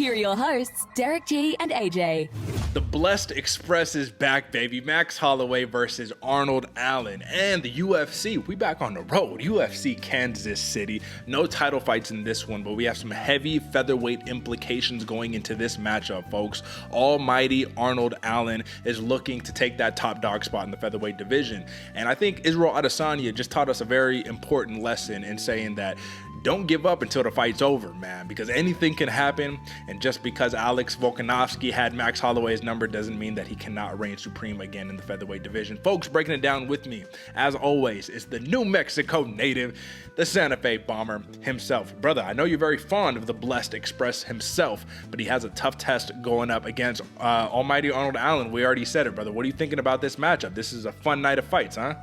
Here are your hosts, Derick G and AJ. The Blessed Express is back, baby. Max Holloway versus Arnold Allen. And the UFC, we back on the road. UFC Kansas City. No title fights in this one, but we have some heavy featherweight implications going into this matchup, folks. Almighty Arnold Allen is looking to take that top dog spot in the featherweight division. And I think Israel Adesanya just taught us a very important lesson in saying that don't give up until the fight's over, man, because anything can happen. And just because Alex Volkanovski had Max Holloway's number doesn't mean that he cannot reign supreme again in the featherweight division. Folks, breaking it down with me, as always, is the New Mexico native, the Santa Fe bomber himself. Brother, I know you're very fond of the Blessed Express himself, but he has a tough test going up against Almighty Arnold Allen. We already said it, brother. What are you thinking about this matchup? This is a fun night of fights, huh?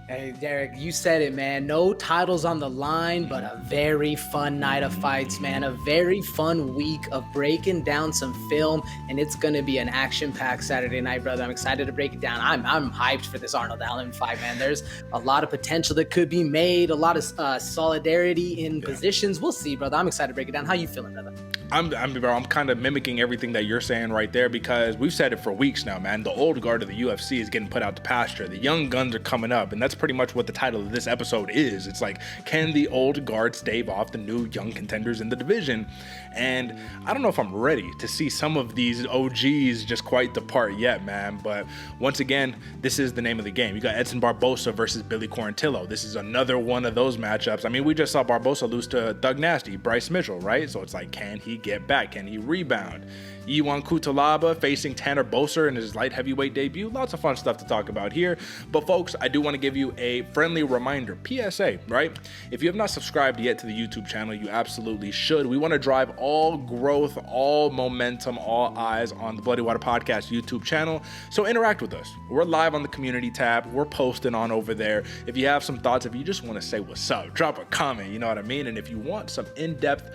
Hey, Derick, you said it, man. No titles on the line, but a very fun night of fights, man. A very fun week of breaking down some film, and it's going to be an action-packed Saturday night, brother. I'm excited to break it down. I'm hyped for this Arnold Allen fight, man. There's a lot of potential that could be made, a lot of solidarity in positions. We'll see, brother. I'm excited to break it down. How you feeling, brother? I'm kind of mimicking everything that you're saying right there, because we've said it for weeks now, man. The old guard of the UFC is getting put out to pasture. The young guns are coming up, and that's pretty much what the title of this episode is. It's like, can the old guard stave off the new young contenders in the division? And I don't know if I'm ready to see some of these OGs just quite depart yet, man. But once again, this is the name of the game. You got Edson Barboza versus Billy Quarantillo. This is another one of those matchups. I mean, we just saw Barboza lose to Doug Nasty, Bryce Mitchell, right? So it's like, can he get back? Can he rebound? Ion Cutelaba facing Tanner Boser in his light heavyweight debut. Lots of fun stuff to talk about here. But folks, I do want to give you a friendly reminder, PSA, right? If you have not subscribed yet to the YouTube channel, you absolutely should. We want to drive all growth, all momentum, all eyes on the Bloody Water Podcast YouTube channel. So interact with us. We're live on the community tab. We're posting on over there. If you have some thoughts, if you just want to say what's up, drop a comment, you know what I mean? And if you want some in-depth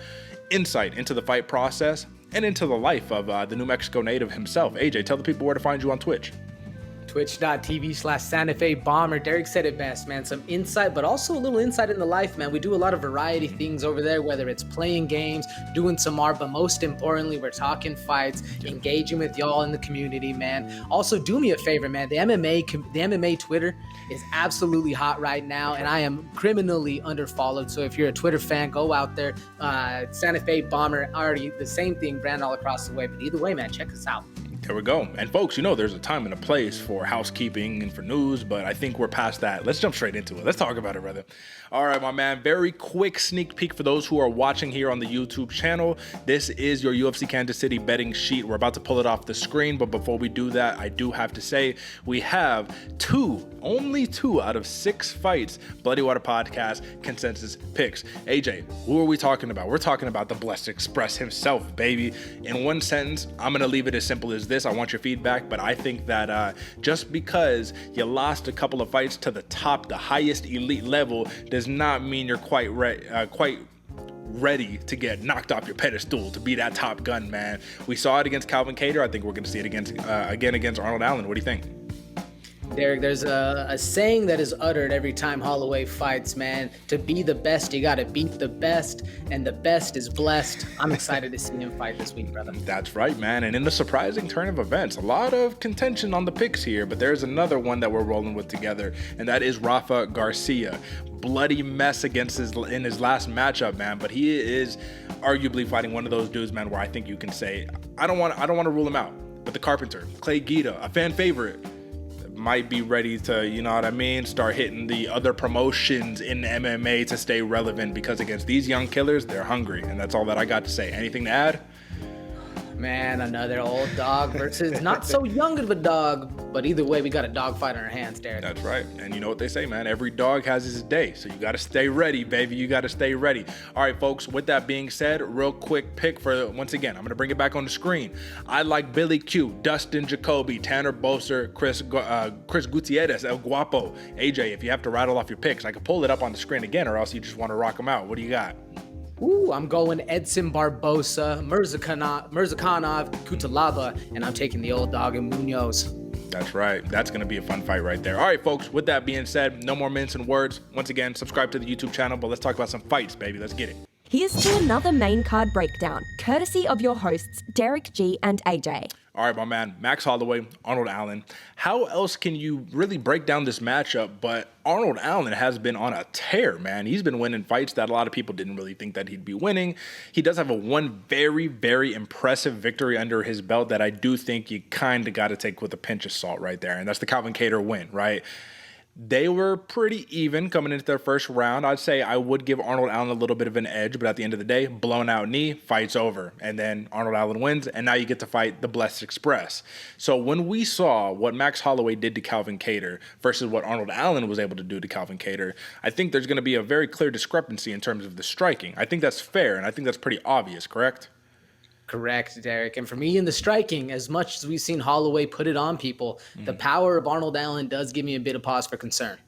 insight into the fight process and into the life of the New Mexico native himself, AJ, tell the people where to find you on Twitch. Twitch.tv/Santa Fe Bomber. Derick said it best, man. Some insight, but also a little insight in the life, man. We do a lot of variety things over there, whether it's playing games, doing some art, but most importantly, we're talking fights, engaging with y'all in the community, man. Also, do me a favor, man. The MMA Twitter is absolutely hot right now, and I am criminally underfollowed. So if you're a Twitter fan, go out there. Santa Fe Bomber, already the same thing, brand all across the way. But either way, man, check us out. There we go. And folks, you know there's a time and a place for housekeeping and for news, but I think we're past that. Let's jump straight into it. Let's talk about it, brother. All right, my man. Very quick sneak peek for those who are watching here on the YouTube channel. This is your UFC Kansas City betting sheet. We're about to pull it off the screen, but before we do that, I do have to say we have only two out of 6 fights Bloody Water Podcast consensus picks. AJ, who are we talking about? We're talking about the Blessed Express himself, baby. In one sentence, I'm going to leave it as simple as this. I want your feedback, but I think that just because you lost a couple of fights to the top, the highest elite level, does not mean you're quite ready to get knocked off your pedestal to be that top gun, man. We saw it against Calvin Kattar. I think we're going to see it again against Arnold Allen. What do you think? Derick, there's a saying that is uttered every time Holloway fights, man. To be the best, you got to beat the best, and the best is blessed. I'm excited to see him fight this week, brother. That's right, man. And in the surprising turn of events, a lot of contention on the picks here, but there's another one that we're rolling with together, and that is Rafa Garcia. Bloody mess in his last matchup, man, but he is arguably fighting one of those dudes, man, where I think you can say, I don't want to rule him out, but the Carpenter, Clay Guida, a fan favorite, might be ready to, you know what I mean, start hitting the other promotions in MMA to stay relevant, because against these young killers, they're hungry. And that's all that I got to say. Anything to add? Man, another old dog versus not so young of a dog, but either way, we got a dog fight on our hands, Derick. That's right. And you know what they say, man, every dog has his day. So you got to stay ready, baby. You got to stay ready. All right, folks, with that being said, real quick pick for, once again, I'm going to bring it back on the screen. I like Billy Q, Dustin, Jacoby, Tanner Boser, Chris Gutierrez, El Guapo. AJ, if you have to rattle off your picks, I can pull it up on the screen again, or else you just want to rock them out. What do you got? Ooh, I'm going Edson Barboza, Murzakanov, Cutelaba, and I'm taking the old dog in Munhoz. That's right. That's going to be a fun fight right there. All right, folks, with that being said, no more mincing words. Once again, subscribe to the YouTube channel, but let's talk about some fights, baby. Let's get it. Here's to another main card breakdown, courtesy of your hosts, Derick G and AJ. All right, my man, Max Holloway, Arnold Allen. How else can you really break down this matchup? But Arnold Allen has been on a tear, man. He's been winning fights that a lot of people didn't really think that he'd be winning. He does have one very, very impressive victory under his belt that I do think you kind of got to take with a pinch of salt right there, and that's the Calvin Kattar win, right? They were pretty even coming into their first round. I'd say I would give Arnold Allen a little bit of an edge, but at the end of the day, blown out knee, fight's over. And then Arnold Allen wins, and now you get to fight the Blessed Express. So when we saw what Max Holloway did to Calvin Kattar versus what Arnold Allen was able to do to Calvin Kattar, I think there's going to be a very clear discrepancy in terms of the striking. I think that's fair, and I think that's pretty obvious, correct? Correct, Derick. And for me in the striking, as much as we've seen Holloway put it on people, the power of Arnold Allen does give me a bit of pause for concern.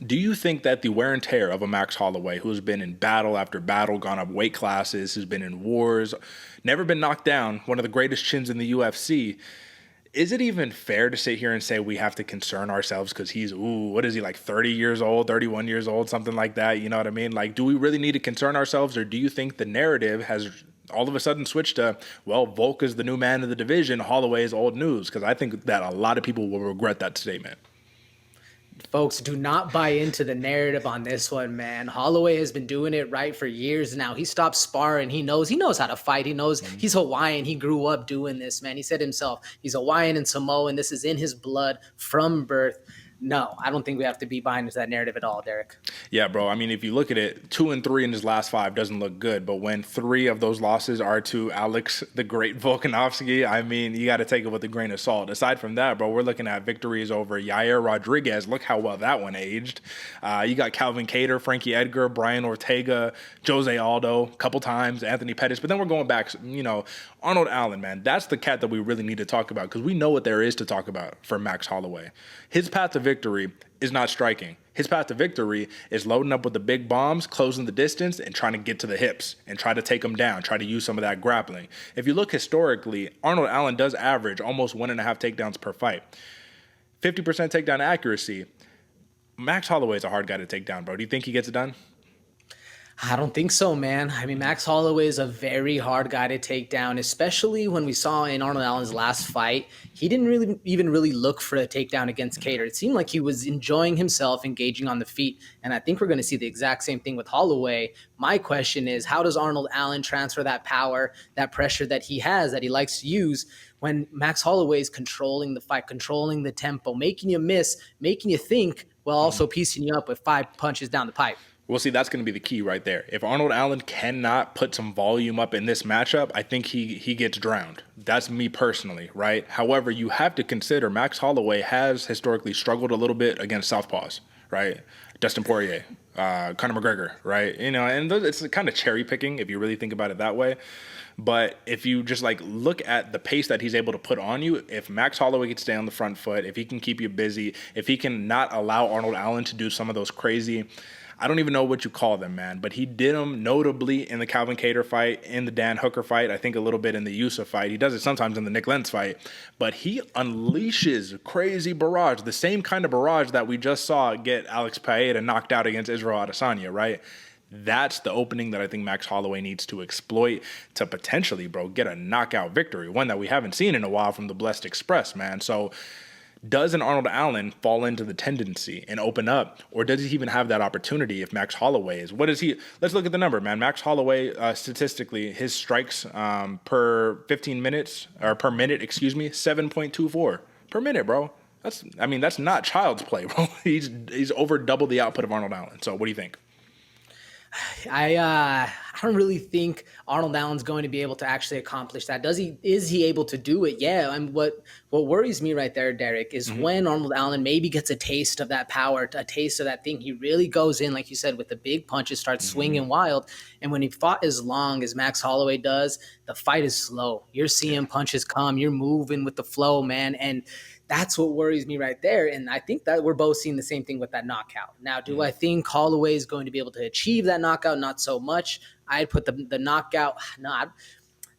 Do you think that the wear and tear of a Max Holloway, who's been in battle after battle, gone up weight classes, who's been in wars, never been knocked down, one of the greatest chins in the UFC, is it even fair to sit here and say we have to concern ourselves because he's, what is he, like 30 years old, 31 years old, something like that? You know what I mean? Like, do we really need to concern ourselves, or do you think the narrative has all of a sudden switched to, well, Volk is the new man of the division, Holloway is old news? Because I think that a lot of people will regret that statement. Folks, do not buy into the narrative on this one, man. Holloway has been doing it right for years now. He stopped sparring. He knows how to fight. He knows he's Hawaiian. He grew up doing this, man. He said himself, he's Hawaiian and Samoan. This is in his blood from birth. No, I don't think we have to be buying into that narrative at all, Derick. Yeah, bro. I mean, if you look at it, 2-3 in his last 5 doesn't look good. But when 3 of those losses are to Alex, the great Volkanovski, I mean, you got to take it with a grain of salt. Aside from that, bro, we're looking at victories over Yair Rodriguez. Look how well that one aged. You got Calvin Kattar, Frankie Edgar, Brian Ortega, Jose Aldo, a couple times, Anthony Pettis. But then we're going back, Arnold Allen, man. That's the cat that we really need to talk about because we know what there is to talk about for Max Holloway. His path to victory is not striking. His path to victory is loading up with the big bombs, closing the distance, and trying to get to the hips and try to take them down, try to use some of that grappling. If you look historically, Arnold Allen does average almost 1.5 takedowns per fight. 50% takedown accuracy. Max Holloway is a hard guy to take down, bro. Do you think he gets it done? I don't think so, man. I mean, Max Holloway is a very hard guy to take down, especially when we saw in Arnold Allen's last fight, he didn't really look for a takedown against Kattar. It seemed like he was enjoying himself, engaging on the feet, and I think we're going to see the exact same thing with Holloway. My question is, how does Arnold Allen transfer that power, that pressure that he has, that he likes to use, when Max Holloway is controlling the fight, controlling the tempo, making you miss, making you think, while also piecing you up with 5 punches down the pipe? Well, see, that's going to be the key right there. If Arnold Allen cannot put some volume up in this matchup, I think he gets drowned. That's me personally, right? However, you have to consider Max Holloway has historically struggled a little bit against southpaws, right? Dustin Poirier, Conor McGregor, right? And it's kind of cherry picking if you really think about it that way. But if you just look at the pace that he's able to put on you, if Max Holloway can stay on the front foot, if he can keep you busy, if he can not allow Arnold Allen to do some of those crazy, I don't even know what you call them, man, but he did them notably in the Calvin Kattar fight, in the Dan Hooker fight, I think a little bit in the Yusuf fight. He does it sometimes in the Nick Lentz fight, but he unleashes crazy barrage, the same kind of barrage that we just saw get Alex Paeta knocked out against Israel Adesanya, right? That's the opening that I think Max Holloway needs to exploit to potentially, bro, get a knockout victory, one that we haven't seen in a while from the Blessed Express, man. So does an Arnold Allen fall into the tendency and open up, or does he even have that opportunity if Max Holloway is? What is he? Let's look at the number, man. Max Holloway, statistically, his strikes per 15 minutes, or per minute, 7.24 per minute, bro. That's not child's play, bro. He's over double the output of Arnold Allen. So what do you think? I don't really think Arnold Allen's going to be able to actually accomplish that. Is he able to do it? Yeah. And what worries me right there, Derick, is when Arnold Allen maybe gets a taste of that power, a taste of that thing. He really goes in, like you said, with the big punches, starts swinging wild. And when he fought as long as Max Holloway does, the fight is slow. You're seeing punches come. You're moving with the flow, man. And that's what worries me right there. And I think that we're both seeing the same thing with that knockout. Now, do I think Holloway is going to be able to achieve that knockout? Not so much. I'd put the knockout. No,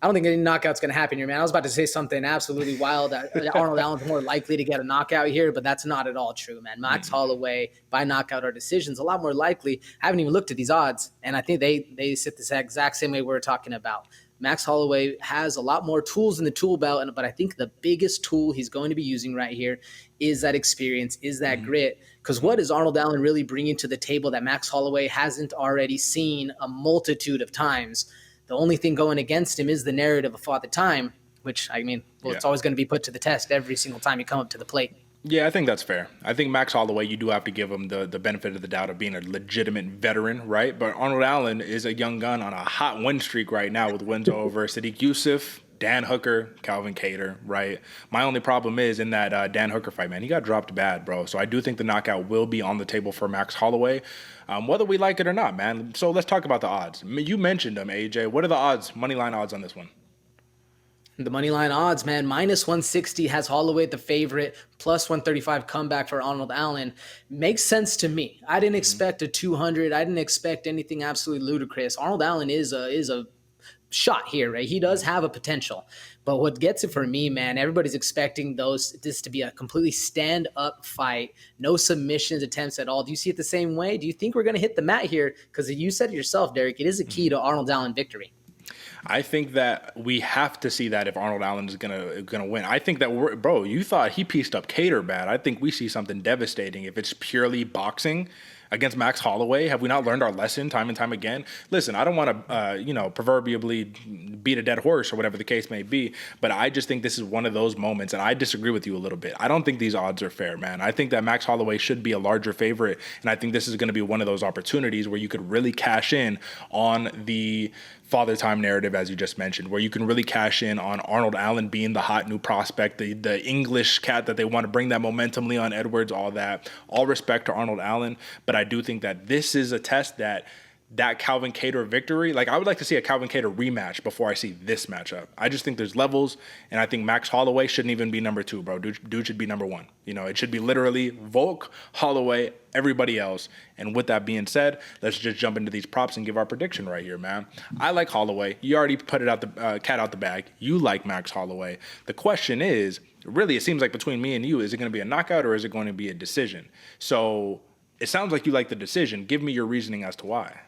I don't think any knockout's going to happen here, man. I was about to say something absolutely wild. Arnold Allen's more likely to get a knockout here, but that's not at all true, man. Max Holloway by knockout or decision's a lot more likely. I haven't even looked at these odds, and I think they sit the exact same way we're talking about. Max Holloway has a lot more tools in the tool belt, but I think the biggest tool he's going to be using right here is that experience, is that grit. Because what is Arnold Allen really bringing to the table that Max Holloway hasn't already seen a multitude of times? The only thing going against him is the narrative of Father Time, which, I mean, it's always going to be put to the test every single time you come up to the plate. Yeah, I think that's fair. I think Max Holloway, you do have to give him the benefit of the doubt of being a legitimate veteran, right? But Arnold Allen is a young gun on a hot win streak right now with wins over Sadiq Youssef, Dan Hooker, Calvin Kattar, right? My only problem is in that Dan Hooker fight, man, he got dropped bad, bro. So I do think the knockout will be on the table for Max Holloway, whether we like it or not, man. So let's talk about the odds. You mentioned them, AJ. What are the odds, money line odds on this one? The money line odds, man, minus 160 has Holloway the favorite, plus 135 comeback for Arnold Allen. Makes sense to me. I didn't expect a 200. I didn't expect anything absolutely ludicrous. Arnold Allen is a shot here, right? He does have a potential. But what gets it for me, man, everybody's expecting this to be a completely stand-up fight. No submissions attempts at all. Do you see it the same way? Do you think we're going to hit the mat here? Because you said it yourself, Derick, it is a key to Arnold Allen victory. I think that we have to see that if Arnold Allen is gonna win. I think that you thought he pieced up Kattar bad. I think we see something devastating if it's purely boxing against Max Holloway. Have we not learned our lesson time and time again? Listen, I don't want to, proverbially beat a dead horse or whatever the case may be, but I just think this is one of those moments, and I disagree with you a little bit. I don't think these odds are fair, man. I think that Max Holloway should be a larger favorite, and I think this is going to be one of those opportunities where you could really cash in on the Father Time narrative, as you just mentioned, where you can really cash in on Arnold Allen being the hot new prospect, the English cat that they want to bring that momentum, Leon Edwards, all that. All respect to Arnold Allen, but I do think that this is a test that Calvin Kattar victory, like I would like to see a Calvin Kattar rematch before I see this matchup. I just think there's levels, and I think Max Holloway shouldn't even be number 2, bro. Dude should be number 1. It should be literally Volk, Holloway, everybody else. And with that being said, let's just jump into these props and give our prediction right here, man. I like Holloway. You already put it out the cat out the bag. You like Max Holloway. The question is, really, it seems like between me and you, is it going to be a knockout or is it going to be a decision? So it sounds like you like the decision. Give me your reasoning as to why.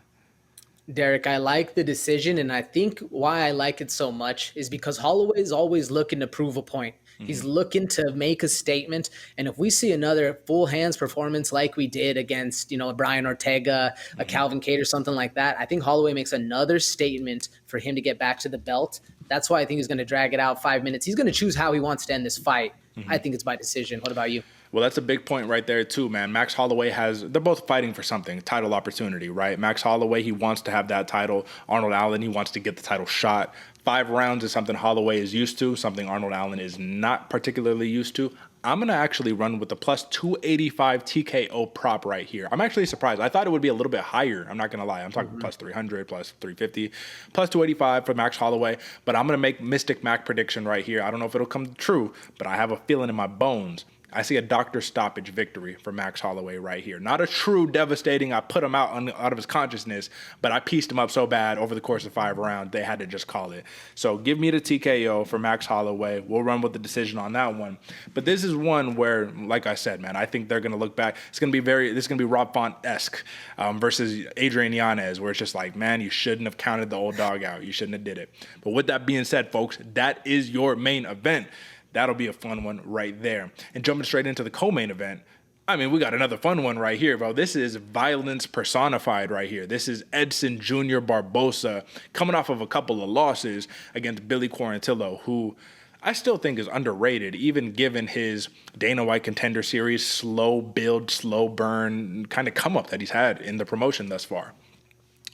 Derick, I like the decision, and I think why I like it so much is because Holloway is always looking to prove a point. He's looking to make a statement, and if we see another full hands performance like we did against, Brian Ortega, a Calvin Kattar, something like that, I think Holloway makes another statement for him to get back to the belt. That's why I think he's going to drag it out 5 minutes. He's going to choose how he wants to end this fight. I think it's by decision. What about you? Well, that's a big point right there too, man. Max Holloway they're both fighting for something, title opportunity, right? Max Holloway, he wants to have that title. Arnold Allen, he wants to get the title shot. 5 rounds is something Holloway is used to, something Arnold Allen is not particularly used to. I'm going to actually run with the plus 285 TKO prop right here. I'm actually surprised. I thought it would be a little bit higher. I'm not going to lie. I'm talking plus 300, plus 350, plus 285 for Max Holloway. But I'm going to make Mystic Mac prediction right here. I don't know if it'll come true, but I have a feeling in my bones. I see a doctor stoppage victory for Max Holloway right here. Not a true devastating, I put him out of his consciousness, but I pieced him up so bad over the course of 5 rounds, they had to just call it. So give me the TKO for Max Holloway. We'll run with the decision on that one. But this is one where, like I said, man, I think they're going to look back. This is going to be Rob Font-esque versus Adrian Yanez, where it's just like, man, you shouldn't have counted the old dog out. You shouldn't have did it. But with that being said, folks, that is your main event. That'll be a fun one right there. And jumping straight into the co-main event, I mean, we got another fun one right here, bro. This is violence personified right here. This is Edson Jr. Barboza coming off of a couple of losses against Billy Quarantillo, who I still think is underrated, even given his Dana White Contender Series slow build, slow burn kind of come up that he's had in the promotion thus far.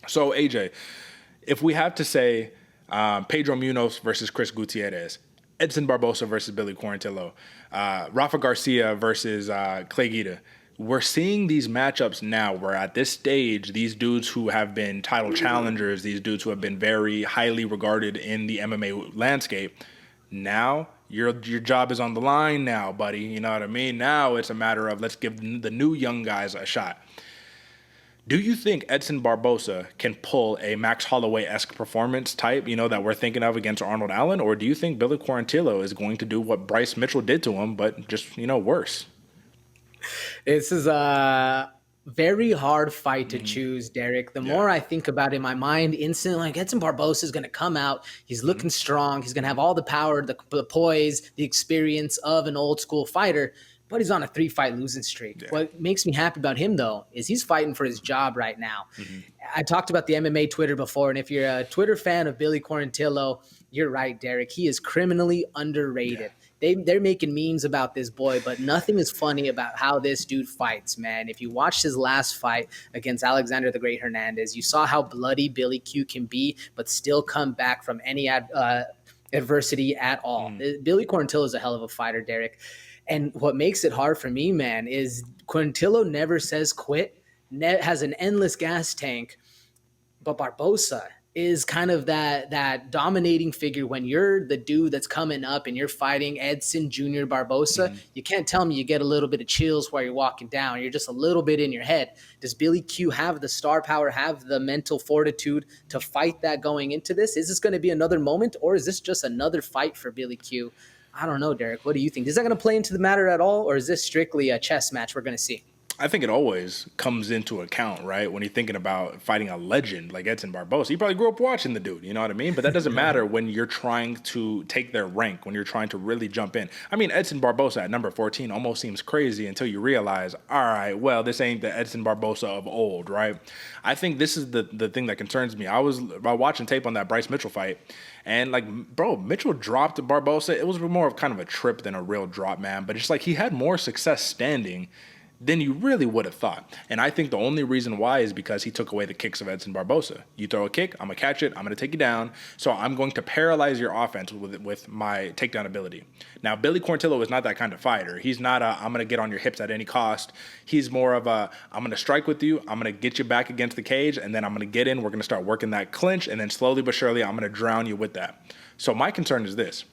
So, AJ, if we have to say Pedro Munhoz versus Chris Gutierrez, Edson Barboza versus Billy Quarantillo, Rafa Garcia versus Clay Guida. We're seeing these matchups now where at this stage, these dudes who have been title challengers, these dudes who have been very highly regarded in the MMA landscape, now your job is on the line now, buddy. You know what I mean? Now it's a matter of let's give the new young guys a shot. Do you think Edson Barboza can pull a Max Holloway-esque performance type, that we're thinking of against Arnold Allen? Or do you think Billy Quarantillo is going to do what Bryce Mitchell did to him, but just, worse? This is a very hard fight to choose, Derick. The more I think about it in my mind, instantly, like, Edson Barboza is going to come out. He's looking strong. He's going to have all the power, the poise, the experience of an old school fighter. But he's on a 3-fight losing streak. Yeah. What makes me happy about him, though, is he's fighting for his job right now. I talked about the MMA Twitter before, and if you're a Twitter fan of Billy Quarantillo, you're right, Derick. He is criminally underrated. Yeah. They're making memes about this boy, but nothing is funny about how this dude fights, man. If you watched his last fight against Alexander the Great Hernandez, you saw how bloody Billy Q can be, but still come back from any adversity at all. Billy Quarantillo is a hell of a fighter, Derick. And what makes it hard for me, man, is Quarantillo never says quit, has an endless gas tank, but Barboza is kind of that dominating figure when you're the dude that's coming up and you're fighting Edson Jr. Barboza. You can't tell me you get a little bit of chills while you're walking down. You're just a little bit in your head. Does Billy Q have the star power, have the mental fortitude to fight that going into this? Is this going to be another moment, or is this just another fight for Billy Q? I don't know, Derick. What do you think? Is that going to play into the matter at all, or is this strictly a chess match we're going to see? I think it always comes into account, right? When you're thinking about fighting a legend like Edson Barboza. You probably grew up watching the dude, you know what I mean? But that doesn't matter when you're trying to take their rank, when you're trying to really jump in. I mean, Edson Barboza at number 14 almost seems crazy until you realize, all right, well, this ain't the Edson Barboza of old, right? I think this is the thing that concerns me. I was watching tape on that Bryce Mitchell fight, and Mitchell dropped Barboza. It was more of kind of a trip than a real drop, man. But it's like he had more success standing than you really would have thought. And I think the only reason why is because he took away the kicks of Edson Barboza. You throw a kick, I'm going to catch it, I'm going to take you down. So I'm going to paralyze your offense with my takedown ability. Now, Billy Quarantillo is not that kind of fighter. He's not I'm going to get on your hips at any cost. He's more of I'm going to strike with you, I'm going to get you back against the cage, and then I'm going to get in, we're going to start working that clinch, and then slowly but surely I'm going to drown you with that. So my concern is this.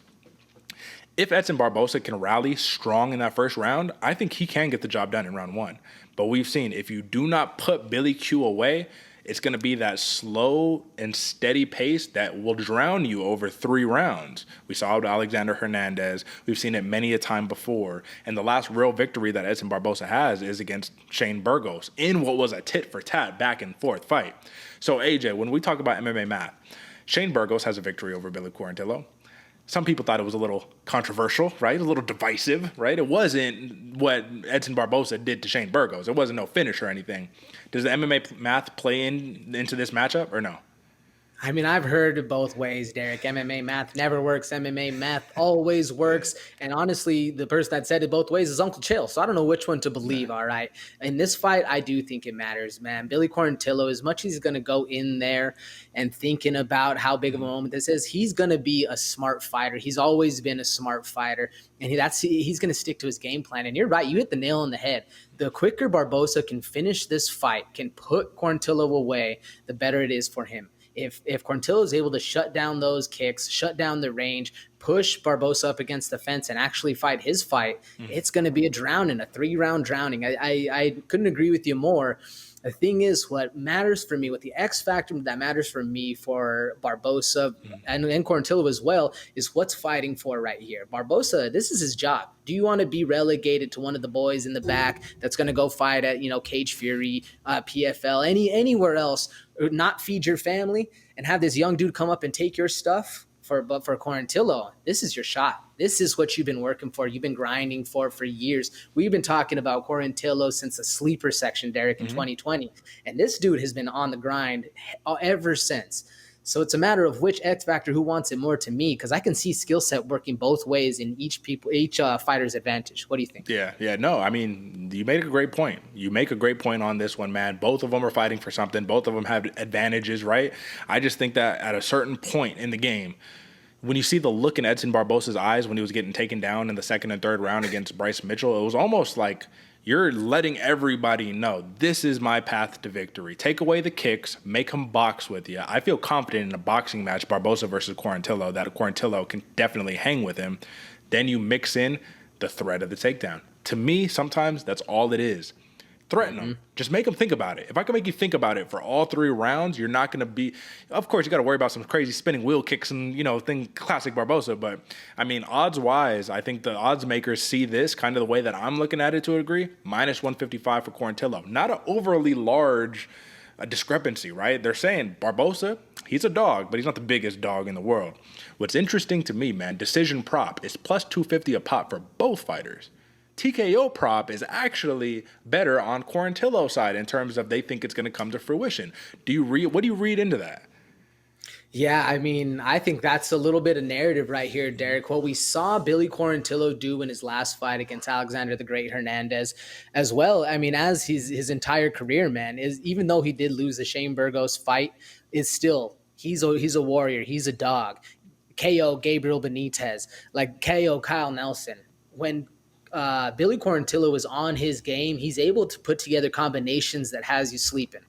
If Edson Barboza can rally strong in that first round, I think he can get the job done in round 1. But we've seen if you do not put Billy Q away, it's going to be that slow and steady pace that will drown you over 3 rounds. We saw it with Alexander Hernandez. We've seen it many a time before. And the last real victory that Edson Barboza has is against Shane Burgos in what was a tit-for-tat back-and-forth fight. So, AJ, when we talk about MMA math, Shane Burgos has a victory over Billy Quarantillo. Some people thought it was a little controversial, right? A little divisive, right? It wasn't what Edson Barboza did to Shane Burgos. It wasn't no finish or anything. Does the MMA math play into this matchup or no? I mean, I've heard both ways, Derick. MMA math never works. MMA math always works. And honestly, the person that said it both ways is Uncle Chill. So I don't know which one to believe, all right? In this fight, I do think it matters, man. Billy Quarantillo, as much as he's going to go in there and thinking about how big of a moment this is, he's going to be a smart fighter. He's always been a smart fighter. And he's going to stick to his game plan. And you're right. You hit the nail on the head. The quicker Barboza can finish this fight, can put Quarantillo away, the better it is for him. If Quarantillo is able to shut down those kicks, shut down the range, push Barboza up against the fence and actually fight his fight, it's going to be a 3-round drowning. I couldn't agree with you more. The thing is, what matters for me, what the X factor that matters for me for Barboza and Quarantillo as well, is what's fighting for right here. Barboza, this is his job. Do you want to be relegated to one of the boys in the back that's going to go fight at, Cage Fury, PFL, anywhere else, or not feed your family and have this young dude come up and take your stuff? But for Quarantillo, this is your shot. This is what you've been working for. You've been grinding for years. We've been talking about Quarantillo since the sleeper section, Derick, in 2020. And this dude has been on the grind ever since. So it's a matter of which X factor, who wants it more to me, because I can see skill set working both ways in each fighter's advantage. What do you think? Yeah. No, I mean, you make a great point. You make a great point on this one, man. Both of them are fighting for something. Both of them have advantages, right? I just think that at a certain point in the game, when you see the look in Edson Barboza's eyes when he was getting taken down in the second and third round against Bryce Mitchell, it was almost like you're letting everybody know this is my path to victory. Take away the kicks, make him box with you. I feel confident in a boxing match, Barboza versus Quarantillo, that Quarantillo can definitely hang with him. Then you mix in the threat of the takedown. To me, sometimes that's all it is. Threaten them. Just make them think about it. If I can make you think about it for all 3 rounds, you're not going to be. Of course, you got to worry about some crazy spinning wheel kicks and classic Barboza. But I mean, odds wise, I think the odds makers see this kind of the way that I'm looking at it to a degree. Minus 155 for Quarantillo. Not an overly large discrepancy, right? They're saying Barboza, he's a dog, but he's not the biggest dog in the world. What's interesting to me, man, decision prop is plus 250 a pop for both fighters. TKO prop is actually better on Quarantillo's side in terms of they think it's going to come to fruition. What do you read into that? Yeah, I mean, I think that's a little bit of narrative right here, Derick. What we saw Billy Quarantillo do in his last fight against Alexander the Great Hernandez as well. I mean, as his entire career, man, is even though he did lose the Shane Burgos fight, is still he's a warrior. He's a dog. KO Gabriel Benitez, like KO Kyle Nelson. When Billy Quarantillo is on his game, he's able to put together combinations that has you sleeping.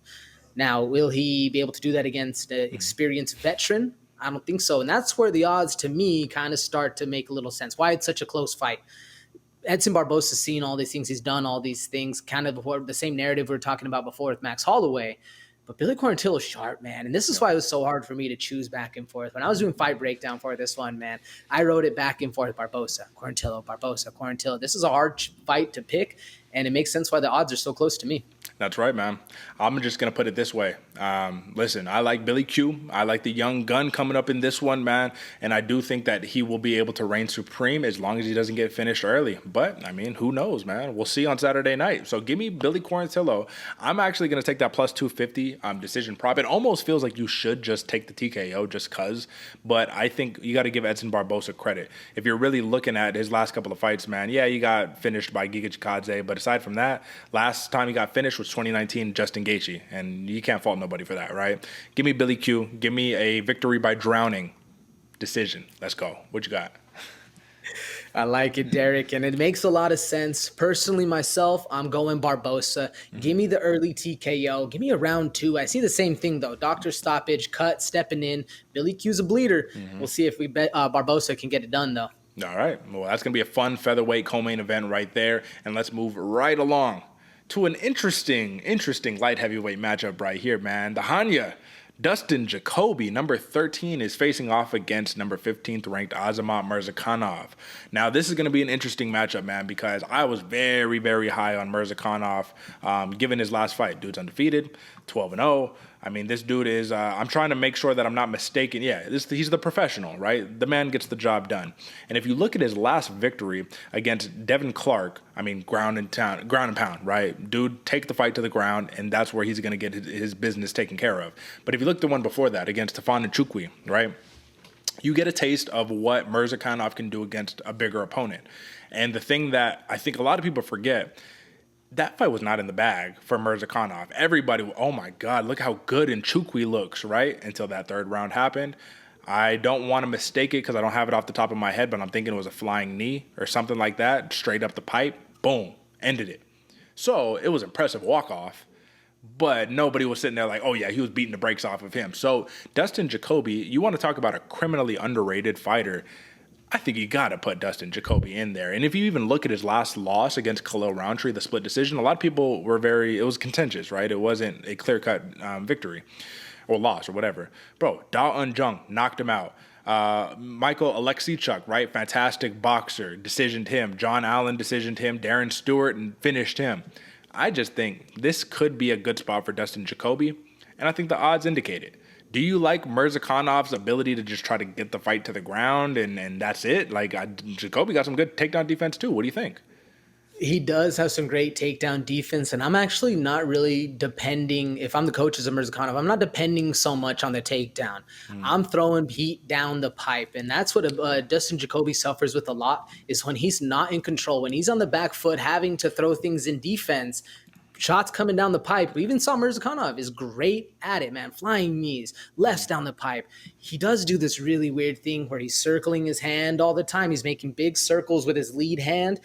Now, will he be able to do that against an experienced veteran? I don't think so. And that's where the odds, to me, kind of start to make a little sense. Why it's such a close fight. Edson Barboza's seen all these things. He's done all these things, kind of the same narrative we were talking about before with Max Holloway. But Billy Quarantillo's sharp, man. And this is why it was so hard for me to choose back and forth. When I was doing fight breakdown for this one, man, I wrote it back and forth. Barboza, Quarantillo. This is a hard fight to pick, and it makes sense why the odds are so close to me. That's right, man. I'm just going to put it this way. Listen, I like Billy Q. I like the young gun coming up in this one, man. And I do think that he will be able to reign supreme as long as he doesn't get finished early. But, I mean, who knows, man? We'll see on Saturday night. So give me Billy Quarantillo. I'm actually going to take that plus 250 decision prop. It almost feels like you should just take the TKO just because. But I think you got to give Edson Barboza credit. If you're really looking at his last couple of fights, man, yeah, he got finished by Giga Chikadze. But aside from that, last time he got finished was 2019 Justin Gaethje, and you can't fault nobody for that, right? Give me Billy Q. Give me a victory by drowning decision. Let's go. What you got? I like it, Derick, and it makes a lot of sense. Personally, myself, I'm going Barboza. Give me the early TKO. Give me a round 2. I see the same thing, though. Doctor stoppage, cut, stepping in. Billy Q's a bleeder. We'll see if Barboza can get it done, though. All right. Well, that's going to be a fun featherweight co-main event right there, and let's move right along to an interesting light heavyweight matchup right here, man. The Hanya, Dustin Jacoby, number 13, is facing off against number 15th ranked Azamat Murzakanov. Now, this is going to be an interesting matchup, man, because I was very, very high on Murzakanov given his last fight. Dude's undefeated, 12-0. I mean, this dude is, I'm trying to make sure that I'm not mistaken. Yeah, he's the professional, right? The man gets the job done. And if you look at his last victory against Devin Clark, I mean, ground and pound, right? Dude, take the fight to the ground, and that's where he's going to get his business taken care of. But if you look at the one before that against Stefan Nchukwi, right? You get a taste of what Murzakanov can do against a bigger opponent. And the thing that I think a lot of people forget, that fight was not in the bag for Murzakanov. Everybody, oh my God, look how good Nchukwi looks, right? Until that third round happened. I don't want to mistake it because I don't have it off the top of my head, but I'm thinking it was a flying knee or something like that, straight up the pipe, boom, ended it. So it was impressive walk-off, but nobody was sitting there like, oh yeah, he was beating the brakes off of him. So Dustin Jacoby, you want to talk about a criminally underrated fighter, I think you got to put Dustin Jacoby in there. And if you even look at his last loss against Khalil Roundtree, the split decision, a lot of people were it was contentious, right? It wasn't a clear-cut victory or loss or whatever. Bro, Da Un Jung knocked him out. Michael Alexichuk, right? Fantastic boxer, decisioned him. John Allen decisioned him. Darren Stewart and finished him. I just think this could be a good spot for Dustin Jacoby, and I think the odds indicate it. Do you like Murzakanov's ability to just try to get the fight to the ground and that's it? Like, Jacoby got some good takedown defense too. What do you think? He does have some great takedown defense, and I'm actually not really depending, if I'm the coaches of Murzakanov, I'm not depending so much on the takedown. I'm throwing heat down the pipe, and that's what Dustin Jacoby suffers with a lot, is when he's not in control, when he's on the back foot having to throw things in defense, shots coming down the pipe. We even saw Murzakanov is great at it, man. Flying knees, lefts down the pipe. He does do this really weird thing where he's circling his hand all the time. He's making big circles with his lead hand.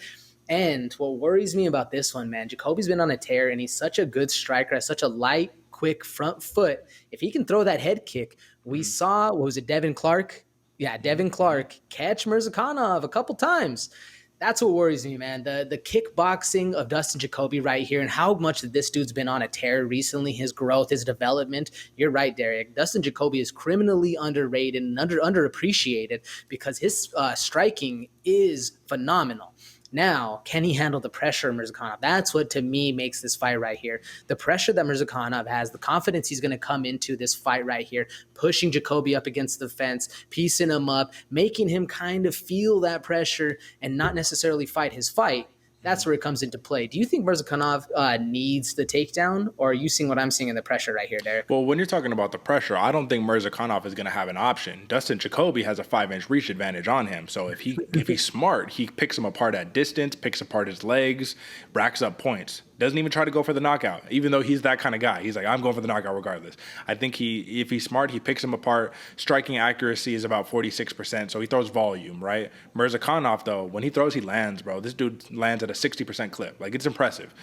And what worries me about this one, man, Jacoby's been on a tear, and he's such a good striker, has such a light, quick front foot. If he can throw that head kick, we saw, what was it, Devin Clark? Yeah, Devin Clark catch Murzakanov a couple times. That's what worries me, man. The kickboxing of Dustin Jacoby right here, and how much that this dude's been on a tear recently, his growth, his development. You're right, Derick. Dustin Jacoby is criminally underrated and underappreciated because his striking is phenomenal. Now, can he handle the pressure of Murzakanov? That's what, to me, makes this fight right here. The pressure that Murzakanov has, the confidence he's going to come into this fight right here, pushing Jacoby up against the fence, piecing him up, making him kind of feel that pressure and not necessarily fight his fight. That's where it comes into play. Do you think Murzakanov needs the takedown, or are you seeing what I'm seeing in the pressure right here, Derick? Well, when you're talking about the pressure, I don't think Murzakanov is going to have an option. Dustin Jacoby has a 5-inch reach advantage on him. So if he's smart, he picks him apart at distance, picks apart his legs, racks up points. Doesn't even try to go for the knockout, even though he's that kind of guy. He's like, I'm going for the knockout regardless. I think if he's smart, he picks him apart. Striking accuracy is about 46%, so he throws volume, right? Murzakanov, though, when he throws, he lands, bro. This dude lands at a 60% clip. Like, it's impressive.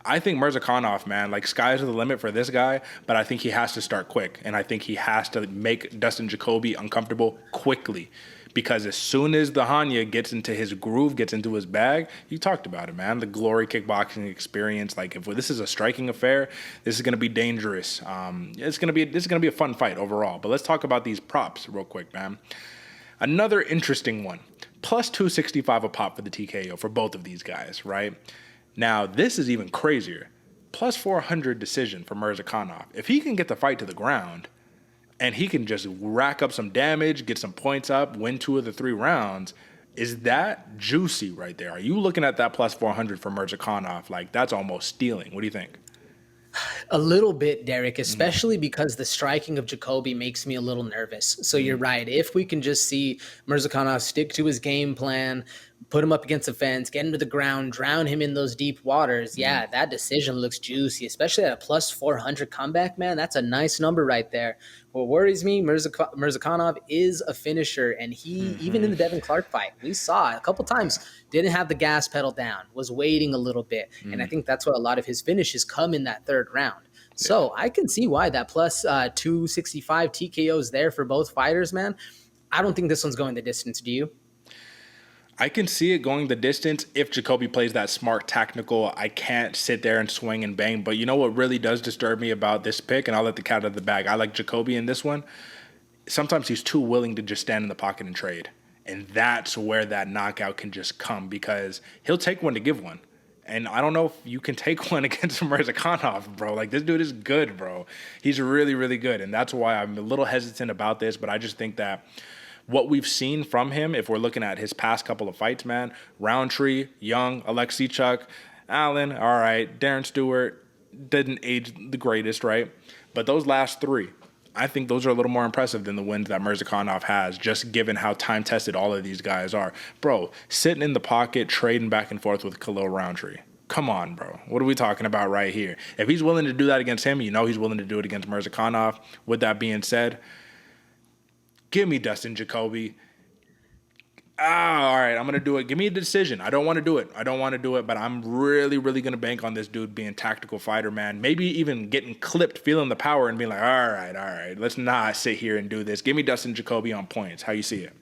I think Murzakanov, man, like, sky's the limit for this guy, but I think he has to start quick, and I think he has to make Dustin Jacoby uncomfortable quickly. Because as soon as the Hanya gets into his groove, gets into his bag, you talked about it, man. The glory kickboxing experience. Like, if this is a striking affair, this is going to be dangerous. This is going to be a fun fight overall. But let's talk about these props real quick, man. Another interesting one. Plus 265 a pop for the TKO for both of these guys, right? Now, this is even crazier. Plus 400 decision for Murzakanov. If he can get the fight to the ground, and he can just rack up some damage, get some points up, win 2 of the 3 rounds, is that juicy right there? Are you looking at that plus 400 for Murzakanov? Like, that's almost stealing. What do you think? A little bit, Derick, especially because the striking of Jacoby makes me a little nervous. So you're right. If we can just see Murzakanov stick to his game plan, put him up against the fence, get him to the ground, drown him in those deep waters, yeah, that decision looks juicy, especially at a plus 400 comeback, man. That's a nice number right there. What worries me, Murzakanov is a finisher, and he, even in the Devin Clark fight, we saw a couple times, didn't have the gas pedal down, was waiting a little bit, and I think that's what a lot of his finishes come in that third round. So I can see why that plus 265 TKO is there for both fighters, man. I don't think this one's going the distance. Do you? I can see it going the distance if Jacoby plays that smart tactical. I can't sit there and swing and bang. But you know what really does disturb me about this pick, and I'll let the cat out of the bag. I like Jacoby in this one. Sometimes he's too willing to just stand in the pocket and trade. And that's where that knockout can just come, because he'll take one to give one. And I don't know if you can take one against Murzakanov, bro. Like, this dude is good, bro. He's really, really good. And that's why I'm a little hesitant about this. But I just think that what we've seen from him, if we're looking at his past couple of fights, man, Roundtree, Young, Alexichuk, Allen, all right, Darren Stewart, didn't age the greatest, right? But those last 3, I think those are a little more impressive than the wins that Murzakanov has, just given how time-tested all of these guys are. Bro, sitting in the pocket, trading back and forth with Khalil Roundtree. Come on, bro. What are we talking about right here? If he's willing to do that against him, you know he's willing to do it against Murzakanov. With that being said, give me Dustin Jacoby. All right, I'm going to do it. Give me a decision. I don't want to do it, but I'm really, really going to bank on this dude being tactical fighter, man. Maybe even getting clipped, feeling the power, and being like, all right, let's not sit here and do this. Give me Dustin Jacoby on points. How you see it?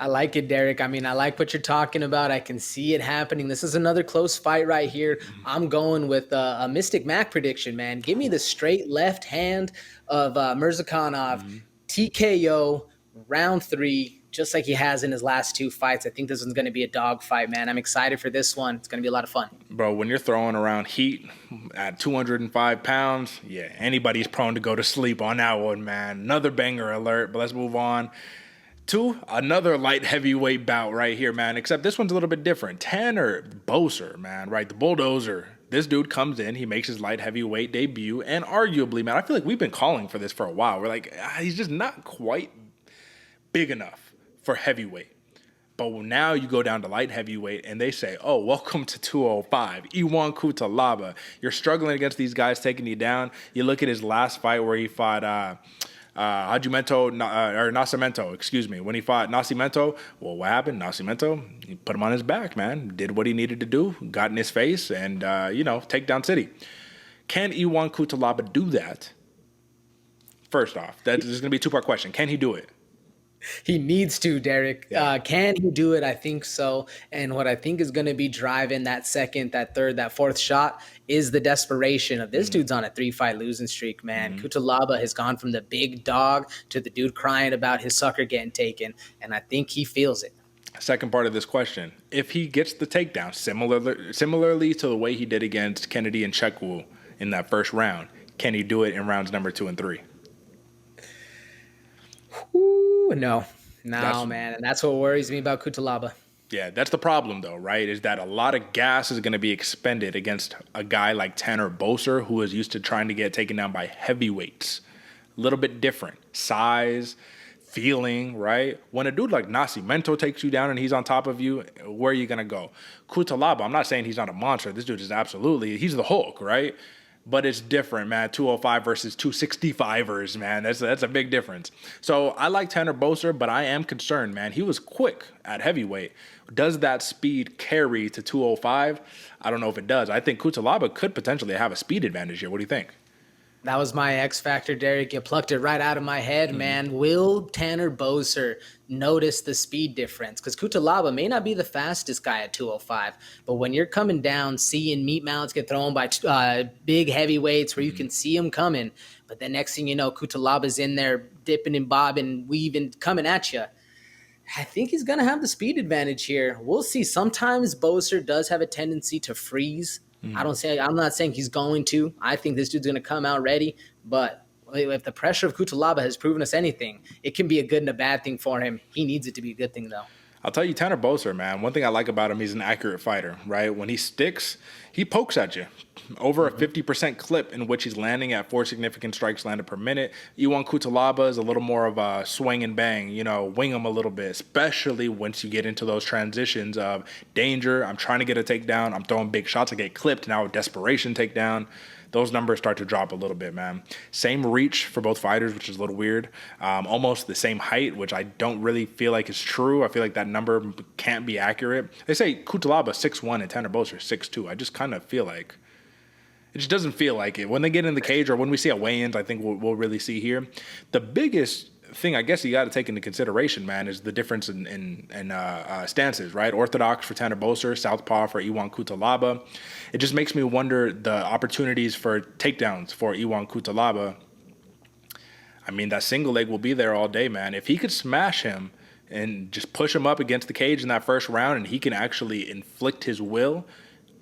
I like it, Derick. I mean, I like what you're talking about. I can see it happening. This is another close fight right here. I'm going with a Mystic Mac prediction, man. Give me the straight left hand of Murzakanov. TKO, round 3, just like he has in his last 2 fights. I think this one's going to be a dog fight, man. I'm excited for this one. It's going to be a lot of fun. Bro, when you're throwing around heat at 205 pounds, yeah, anybody's prone to go to sleep on that one, man. Another banger alert, but let's move on to another light heavyweight bout right here, man, except this one's a little bit different. Tanner Boser, man, right, the bulldozer. This dude comes in, he makes his light heavyweight debut, and arguably, man, I feel like we've been calling for this for a while. We're like, he's just not quite big enough for heavyweight. But now you go down to light heavyweight, and they say, oh, welcome to 205. Ion Cutelaba. You're struggling against these guys taking you down. You look at his last fight where he fought Nascimento, excuse me. When he fought Nascimento, well, what happened? Nascimento, he put him on his back, man. Did what he needed to do, got in his face, and, take down city. Can Ion Cutelaba do that? First off, that is going to be a 2-part question. Can he do it? He needs to, Derick. Yeah. Can he do it? I think so. And what I think is going to be driving that second, that third, that fourth shot is the desperation of this dude's on a 3-fight losing streak, man. Cutelaba has gone from the big dog to the dude crying about his sucker getting taken. And I think he feels it. Second part of this question. If he gets the takedown, similarly to the way he did against Kennedy and Chekwu in that first round, can he do it in rounds number 2 and 3? Ooh, no, man. And that's what worries me about Cutelaba. Yeah, that's the problem, though, right? Is that a lot of gas is going to be expended against a guy like Tanner Boser, who is used to trying to get taken down by heavyweights. A little bit different. Size, feeling, right? When a dude like Nascimento takes you down and he's on top of you, where are you going to go? Cutelaba, I'm not saying he's not a monster. This dude is he's the Hulk, right? But it's different, man. 205 versus 265ers, man. That's a big difference. So I like Tanner Boser, but I am concerned, man. He was quick at heavyweight. Does that speed carry to 205? I don't know if it does. I think Cutelaba could potentially have a speed advantage here. What do you think? That was my X factor, Derick. You plucked it right out of my head, man. Will Tanner Boser notice the speed difference? Because Cutelaba may not be the fastest guy at 205, but when you're coming down, seeing meat mounts get thrown by big heavyweights where you can see them coming, but then next thing you know, Cutelaba's in there dipping and bobbing, weaving, coming at you. I think he's going to have the speed advantage here. We'll see. Sometimes Boser does have a tendency to freeze. I'm not saying he's going to. I think this dude's going to come out ready. But if the pressure of Cutelaba has proven us anything, it can be a good and a bad thing for him. He needs it to be a good thing, though. I'll tell you, Tanner Boser, man, one thing I like about him, he's an accurate fighter, right? When he sticks, he pokes at you. Over a 50% clip in which he's landing at 4 significant strikes landed per minute. Ion Cutelaba is a little more of a swing and bang, wing him a little bit, especially once you get into those transitions of danger. I'm trying to get a takedown. I'm throwing big shots. I get clipped. Now desperation takedown. Those numbers start to drop a little bit, man. Same reach for both fighters, which is a little weird. Almost the same height, which I don't really feel like is true. I feel like that number can't be accurate. They say Cutelaba 6'1" and Tanner Boser 6'2". I just kind of feel like it just doesn't feel like it. When they get in the cage or when we see at weigh-ins, I think we'll really see here. The biggest thing I guess you got to take into consideration, man, is the difference in stances, right? Orthodox for Tanner Boser, southpaw for Ion Cutelaba. It just makes me wonder the opportunities for takedowns for Ion Cutelaba. I mean, that single leg will be there all day, man. If he could smash him and just push him up against the cage in that first round and he can actually inflict his will,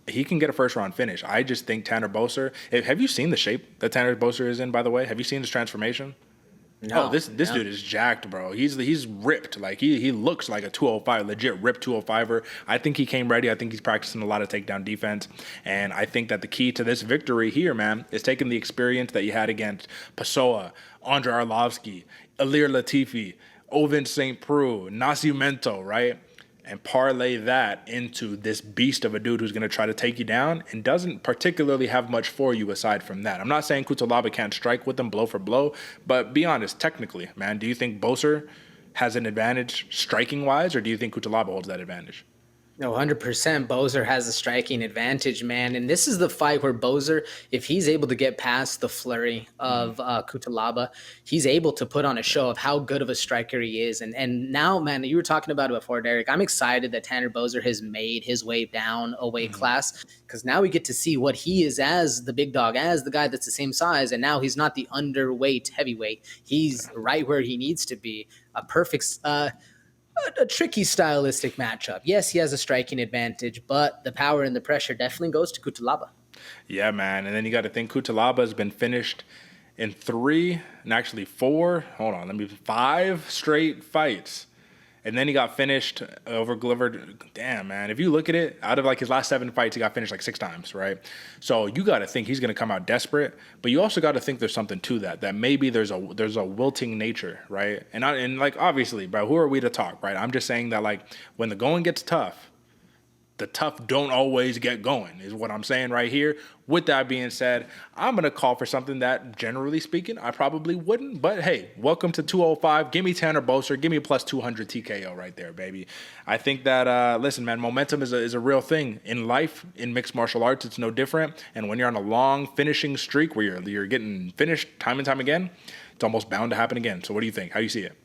he can get a first-round finish. I just think Tanner Boser... Have you seen the shape that Tanner Boser is in, by the way? Have you seen his transformation? No, this dude is jacked, bro. He's ripped. Like he looks like a 205, legit ripped 205er. I think he came ready. I think he's practicing a lot of takedown defense. And I think that the key to this victory here, man, is taking the experience that you had against Pessoa, Andre Arlovsky, Ilir Latifi, Ovince St. Preux, Nascimento, right? And parlay that into this beast of a dude who's going to try to take you down and doesn't particularly have much for you aside from that. I'm not saying Cutelaba can't strike with him blow for blow, but be honest, technically, man, do you think Boser has an advantage striking-wise, or do you think Cutelaba holds that advantage? No, 100% Boser has a striking advantage, man. And this is the fight where Boser, if he's able to get past the flurry of Cutelaba, he's able to put on a show of how good of a striker he is. And now, man, you were talking about it before, Derick. I'm excited that Tanner Boser has made his way down a weight class, because now we get to see what he is as the big dog, as the guy that's the same size. And now he's not the underweight heavyweight. He's right where he needs to be. A perfect... a tricky stylistic matchup. Yes, he has a striking advantage, but the power and the pressure definitely goes to Cutelaba. Yeah, man. And then you got to think Cutelaba has been finished in 5 straight fights. And then he got finished over Glover. Damn, man. If you look at it, out of like his last 7 fights, he got finished like 6 times, right? So you got to think he's going to come out desperate. But you also got to think there's something to that maybe there's a wilting nature, right? And like, obviously, bro, who are we to talk, right? I'm just saying that, like, when the going gets tough, the tough don't always get going, is what I'm saying right here. With that being said, I'm going to call for something that, generally speaking, I probably wouldn't. But, hey, welcome to 205. Give me Tanner Boser. Give me a plus 200 TKO right there, baby. I think that, listen, man, momentum is a real thing. In life, in mixed martial arts, it's no different. And when you're on a long finishing streak where you're getting finished time and time again, it's almost bound to happen again. So what do you think? How do you see it?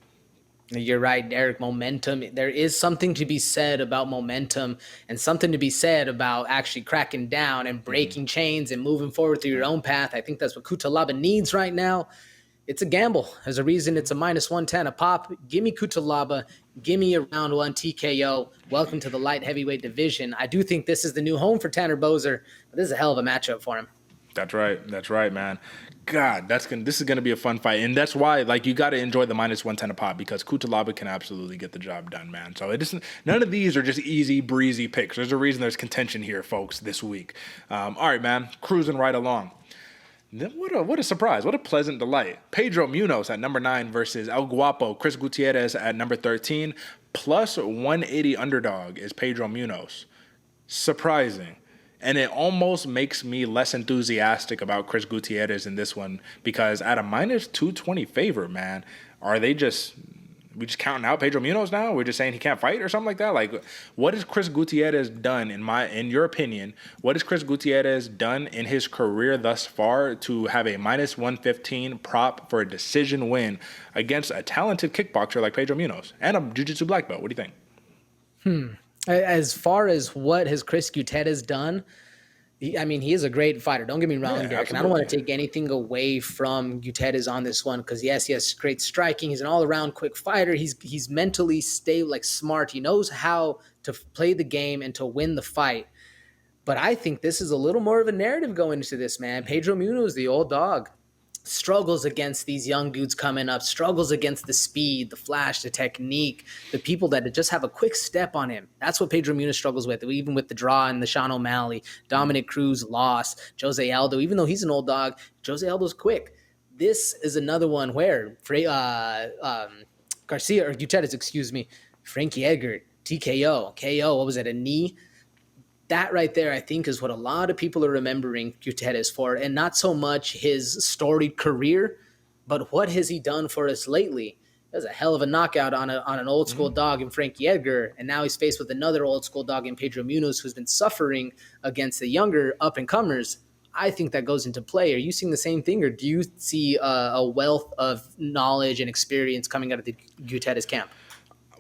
You're right, Derek. Momentum. There is something to be said about momentum and something to be said about actually cracking down and breaking chains and moving forward through your own path. I think that's what Cutelaba needs right now. It's a gamble. There's a reason it's a -110 a pop. Give me Cutelaba. Give me a round 1 TKO. Welcome to the light heavyweight division. I do think this is the new home for Tanner Boser, but this is a hell of a matchup for him. That's right, man. God, this is gonna be a fun fight, and that's why you got to enjoy the -110 a pop because Cutelaba can absolutely get the job done, man. So none of these are just easy breezy picks. There's a reason there's contention here, folks, this week. All right, man, cruising right along. Then what a surprise, what a pleasant delight. Pedro Munhoz at number 9 versus El Guapo Chris Gutierrez at number 13. Plus 180 underdog is Pedro Munhoz. Surprising. And it almost makes me less enthusiastic about Chris Gutierrez in this one because at a -220 favor, man, we just counting out Pedro Munhoz now? We're just saying he can't fight or something like that? What has Chris Gutierrez done, in your opinion, what has Chris Gutierrez done in his career thus far to have a -115 prop for a decision win against a talented kickboxer like Pedro Munhoz and a jiu-jitsu black belt? What do you think? As far as what has Chris Gutierrez done, he is a great fighter. Don't get me wrong, Derek. And I don't want to take anything away from Gutierrez on this one because, yes, he has great striking. He's an all-around quick fighter. He's mentally stable, smart. He knows how to play the game and to win the fight. But I think this is a little more of a narrative going into this, man. Pedro Munhoz, the old dog, struggles against these young dudes coming up, struggles against the speed, the flash, the technique, the people that just have a quick step on him. That's what Pedro Munhoz struggles with, even with the draw and the Sean O'Malley. Dominic Cruz lost. Jose Aldo, even though he's an old dog, Jose Aldo's quick. This is another one where Garcia, or Gutierrez, Frankie Edgar, TKO, KO, what was it, a knee? That right there, I think, is what a lot of people are remembering Gutierrez for, and not so much his storied career, but what has he done for us lately? That was a hell of a knockout on an old school dog in Frankie Edgar, and now he's faced with another old school dog in Pedro Munhoz, who's been suffering against the younger up and comers. I think that goes into play. Are you seeing the same thing, or do you see a wealth of knowledge and experience coming out of the Gutierrez camp?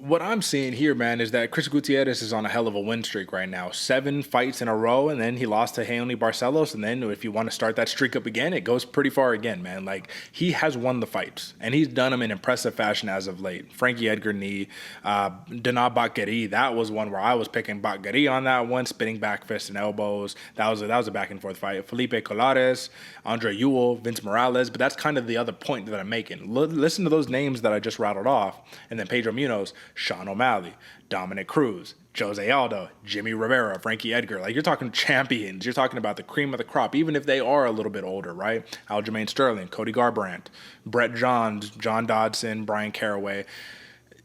What I'm seeing here, man, is that Chris Gutierrez is on a hell of a win streak right now. 7 fights in a row, and then he lost to Hanley Barcelos. And then if you want to start that streak up again, it goes pretty far again, man. He has won the fights, and he's done them in impressive fashion as of late. Frankie Edgar knee, Dana Bakeri, that was one where I was picking Bakeri on that one, spinning back fists and elbows. That was a back and forth fight. Felipe Colares, Andre Ewell, Vince Morales, but that's kind of the other point that I'm making. Listen to those names that I just rattled off, and then Pedro Munhoz, Sean O'Malley, Dominic Cruz, Jose Aldo, Jimmy Rivera, Frankie Edgar. You're talking champions. You're talking about the cream of the crop, even if they are a little bit older, right? Aljamain Sterling, Cody Garbrandt, Brett Johns, John Dodson, Brian Caraway.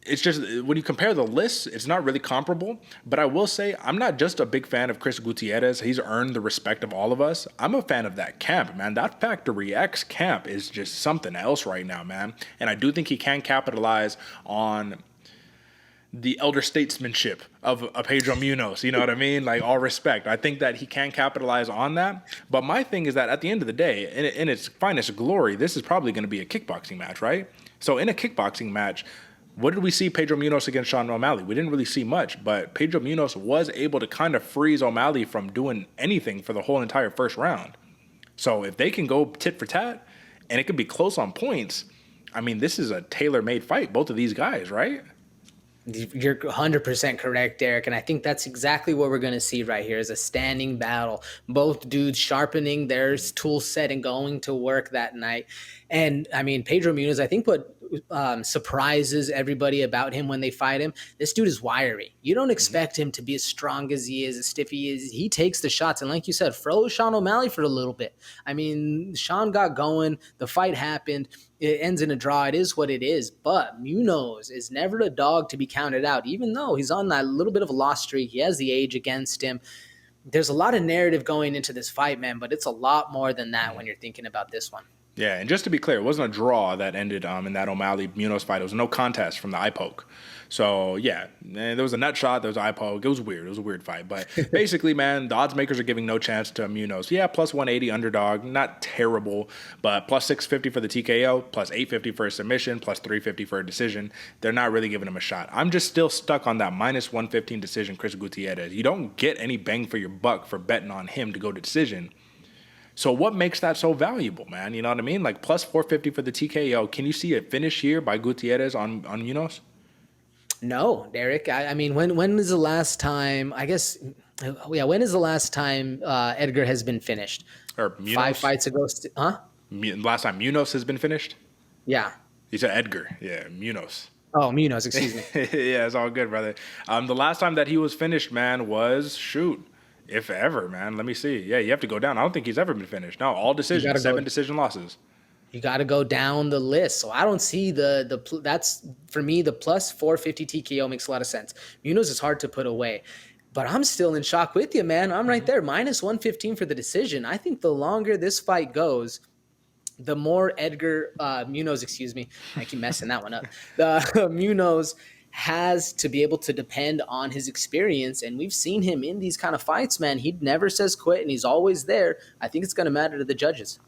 It's just, when you compare the lists, it's not really comparable. But I will say, I'm not just a big fan of Chris Gutierrez. He's earned the respect of all of us. I'm a fan of that camp, man. That Factory X camp is just something else right now, man. And I do think he can capitalize on the elder statesmanship of Pedro Munhoz, you know what I mean? All respect. I think that he can capitalize on that. But my thing is that at the end of the day, in its finest glory, this is probably going to be a kickboxing match, right? So in a kickboxing match, what did we see Pedro Munhoz against Sean O'Malley? We didn't really see much, but Pedro Munhoz was able to kind of freeze O'Malley from doing anything for the whole entire first round. So if they can go tit for tat, and it could be close on points, this is a tailor-made fight, both of these guys, right? You're 100% correct, Derek, and I think that's exactly what we're going to see right here is a standing battle. Both dudes sharpening their tool set and going to work that night. And, Pedro Munhoz, I think what surprises everybody about him when they fight him, this dude is wiry. You don't expect him to be as strong as he is, as stiff he is. He takes the shots, and like you said, froze Sean O'Malley for a little bit. Sean got going, the fight happened, it ends in a draw. It is what it is, but Munhoz is never a dog to be counted out, even though he's on that little bit of a loss streak. He has the age against him. There's a lot of narrative going into this fight, man, but it's a lot more than that when you're thinking about this one. Yeah, and just to be clear, it wasn't a draw that ended in that O'Malley-Munhoz fight. It was a no contest from the eye poke. So, yeah, there was a nut shot, there was an eye poke. It was weird. It was a weird fight. But basically, man, the odds makers are giving no chance to Munhoz. Yeah, plus 180 underdog, not terrible, but plus 650 for the TKO, plus 850 for a submission, plus 350 for a decision. They're not really giving him a shot. I'm just still stuck on that minus 115 decision, Chris Gutierrez. You don't get any bang for your buck for betting on him to go to decision. So what makes that so valuable, man? You know what I mean? Like plus 450 for the TKO. Can you see a finish here by Gutierrez on Munhoz? No, Derick. I mean, when is the last time? I guess, yeah. When is the last time Edgar has been finished? Or Munhoz? 5 fights ago, huh? Last time Munhoz has been finished? Yeah. You said Edgar. Yeah, Munhoz. Oh, Munhoz. Excuse me. Yeah, it's all good, brother. The last time that he was finished, man, was if ever, man. Let me see. Yeah, you have to go down. I don't think he's ever been finished. No, all decisions, 7 decision losses. You got to go down the list. So I don't see that's for me, the plus 450 TKO makes a lot of sense. Munhoz is hard to put away, but I'm still in shock with you, man. I'm right there. Minus 115 for the decision. I think the longer this fight goes, the more Munhoz, excuse me. I keep messing that one up. The Munhoz has to be able to depend on his experience. And we've seen him in these kind of fights, man. He never says quit and he's always there. I think it's going to matter to the judges.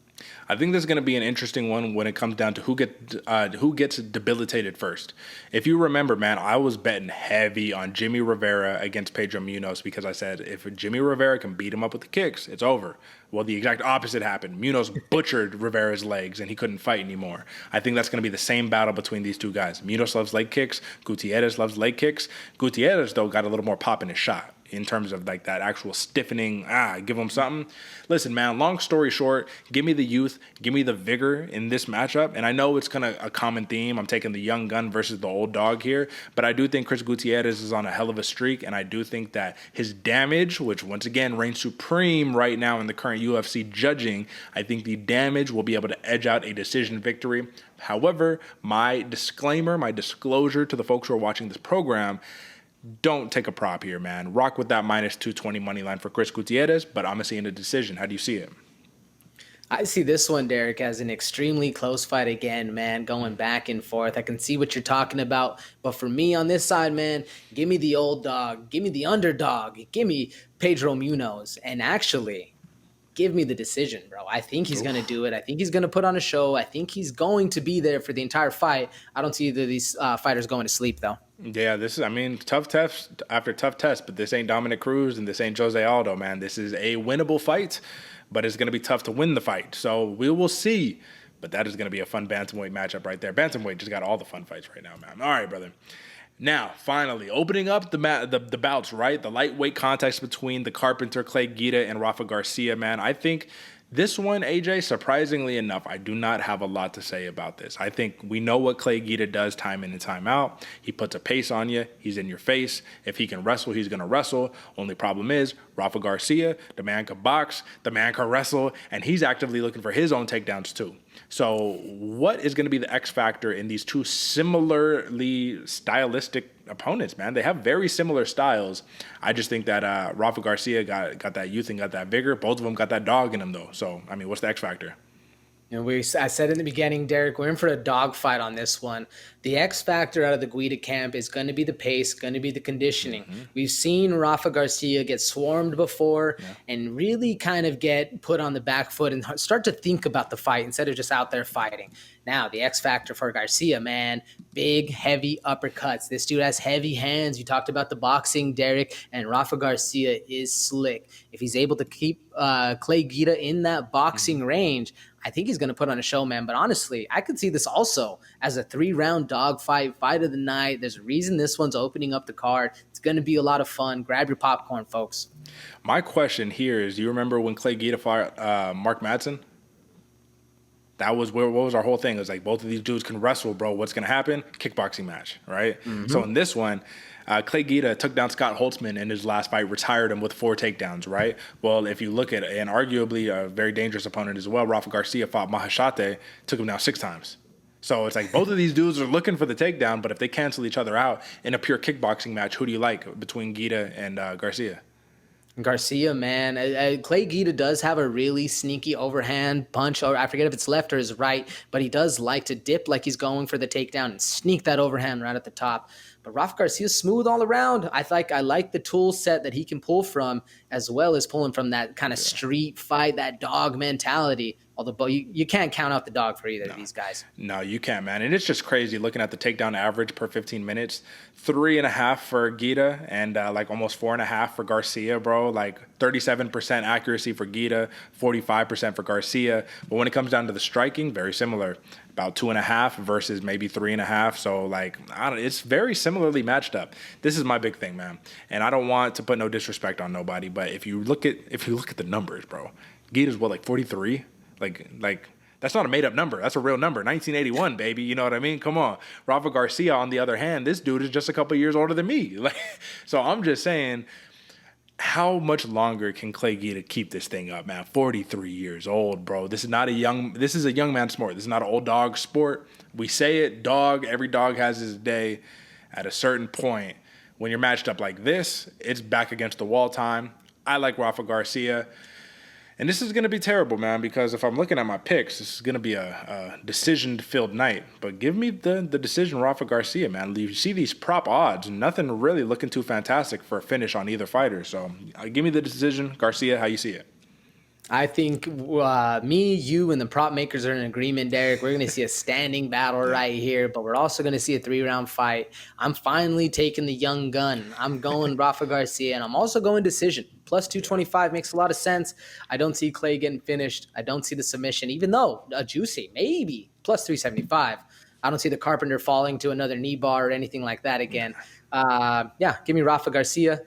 I think this is going to be an interesting one when it comes down to who gets debilitated first. If you remember, man, I was betting heavy on Jimmy Rivera against Pedro Munhoz because I said if Jimmy Rivera can beat him up with the kicks, it's over. Well, the exact opposite happened. Munhoz butchered Rivera's legs and he couldn't fight anymore. I think that's going to be the same battle between these two guys. Munhoz loves leg kicks. Gutierrez loves leg kicks. Gutierrez, though, got a little more pop in his shot in terms of like that actual stiffening, give him something. Listen, man, long story short, give me the youth, give me the vigor in this matchup. And I know it's a common theme. I'm taking the young gun versus the old dog here, but I do think Chris Gutierrez is on a hell of a streak. And I do think that his damage, which once again reigns supreme right now in the current UFC judging, I think the damage will be able to edge out a decision victory. However, my disclosure to the folks who are watching this program, don't take a prop here, man. Rock with that minus 220 money line for Chris Gutierrez, but I'm going to see in a decision. How do you see it? I see this one, Derick, as an extremely close fight again, man, going back and forth. I can see what you're talking about. But for me on this side, man, give me the old dog. Give me the underdog. Give me Pedro Munhoz. And actually, give me the decision, bro. I think he's going to do it. I think he's going to put on a show. I think he's going to be there for the entire fight. I don't see either of these fighters going to sleep, though. Yeah, tough test after tough test, but this ain't Dominic Cruz and this ain't Jose Aldo, man. This is a winnable fight, but it's going to be tough to win the fight. So we will see, but that is going to be a fun bantamweight matchup right there. Bantamweight just got all the fun fights right now, man. All right, brother. Now, finally, opening up the bouts, right? The lightweight contest between the Carpenter, Clay Guida, and Rafa Garcia, man. I think this one, AJ, surprisingly enough, I do not have a lot to say about this. I think we know what Clay Guida does time in and time out. He puts a pace on you. He's in your face. If he can wrestle, he's going to wrestle. Only problem is Rafa Garcia, the man can box, the man can wrestle, and he's actively looking for his own takedowns too. So what is going to be the X factor in these two similarly stylistic opponents, man? They have very similar styles. I just think that Rafa Garcia got that youth and got that vigor. Both of them got that dog in them, though. So, I mean, what's the X factor? And I said in the beginning, Derick, we're in for a dogfight on this one. The X factor out of the Guida camp is going to be the pace, going to be the conditioning. Mm-hmm. We've seen Rafa Garcia get swarmed before and really kind of get put on the back foot and start to think about the fight instead of just out there fighting. Now, the X factor for Garcia, man, big, heavy uppercuts. This dude has heavy hands. You talked about the boxing, Derick, and Rafa Garcia is slick. If he's able to keep Clay Guida in that boxing range, I think he's going to put on a show, man. But honestly, I could see this also as a 3-round dogfight, fight of the night. There's a reason this one's opening up the card. It's going to be a lot of fun. Grab your popcorn, folks. My question here is, do you remember when Clay Guida fought Mark Madsen? What was our whole thing? It was like, both of these dudes can wrestle, bro. What's going to happen? Kickboxing match, right? Mm-hmm. So in this one, Clay Guida took down Scott Holtzman in his last fight, retired him with 4 takedowns, right? Well, if you look at an arguably a very dangerous opponent as well, Rafa Garcia fought Mahashate, took him down 6 times. So it's like both of these dudes are looking for the takedown, but if they cancel each other out in a pure kickboxing match, who do you like between Guida and Garcia? Garcia, man, Clay Guida does have a really sneaky overhand punch, or I forget if it's left or his right, but he does like to dip like he's going for the takedown and sneak that overhand right at the top. But Rafa Garcia's smooth all around. I like the tool set that he can pull from, as well as pulling from that kind of street fight, that dog mentality. Although you can't count out the dog for either of these guys. No, you can't, man. And it's just crazy looking at the takedown average per 15 minutes. 3.5 for Guida and like almost 4.5 for Garcia, bro. Like 37% accuracy for Guida, 45% for Garcia. But when it comes down to the striking, very similar. About 2.5 versus maybe 3.5. So like, it's very similarly matched up. This is my big thing, man. And I don't want to put no disrespect on nobody, but if you look at the numbers, bro, Guida's what, like 43? Like that's not a made-up number. That's a real number. 1981, baby. You know what I mean? Come on. Rafa Garcia, on the other hand, this dude is just a couple years older than me. Like, so I'm just saying, how much longer can Clay Guida keep this thing up, man? 43 years old, bro. This is a young man's sport. This is not an old dog sport. We say it, dog. Every dog has his day. At a certain point, when you're matched up like this, it's back against the wall time. I like Rafa Garcia. And this is going to be terrible, man, because if I'm looking at my picks, this is going to be a decision-filled night. But give me the decision, Rafa Garcia, man. You see these prop odds, nothing really looking too fantastic for a finish on either fighter. So give me the decision, Garcia, how you see it. I think me, you, and the prop makers are in agreement, Derek. We're going to see a standing battle right here, but we're also going to see a 3-round fight. I'm finally taking the young gun. I'm going Rafa Garcia, and I'm also going decision. Plus 225 makes a lot of sense. I don't see Clay getting finished. I don't see the submission, even though a juicy, maybe, plus 375. I don't see the Carpenter falling to another knee bar or anything like that again. Give me Rafa Garcia.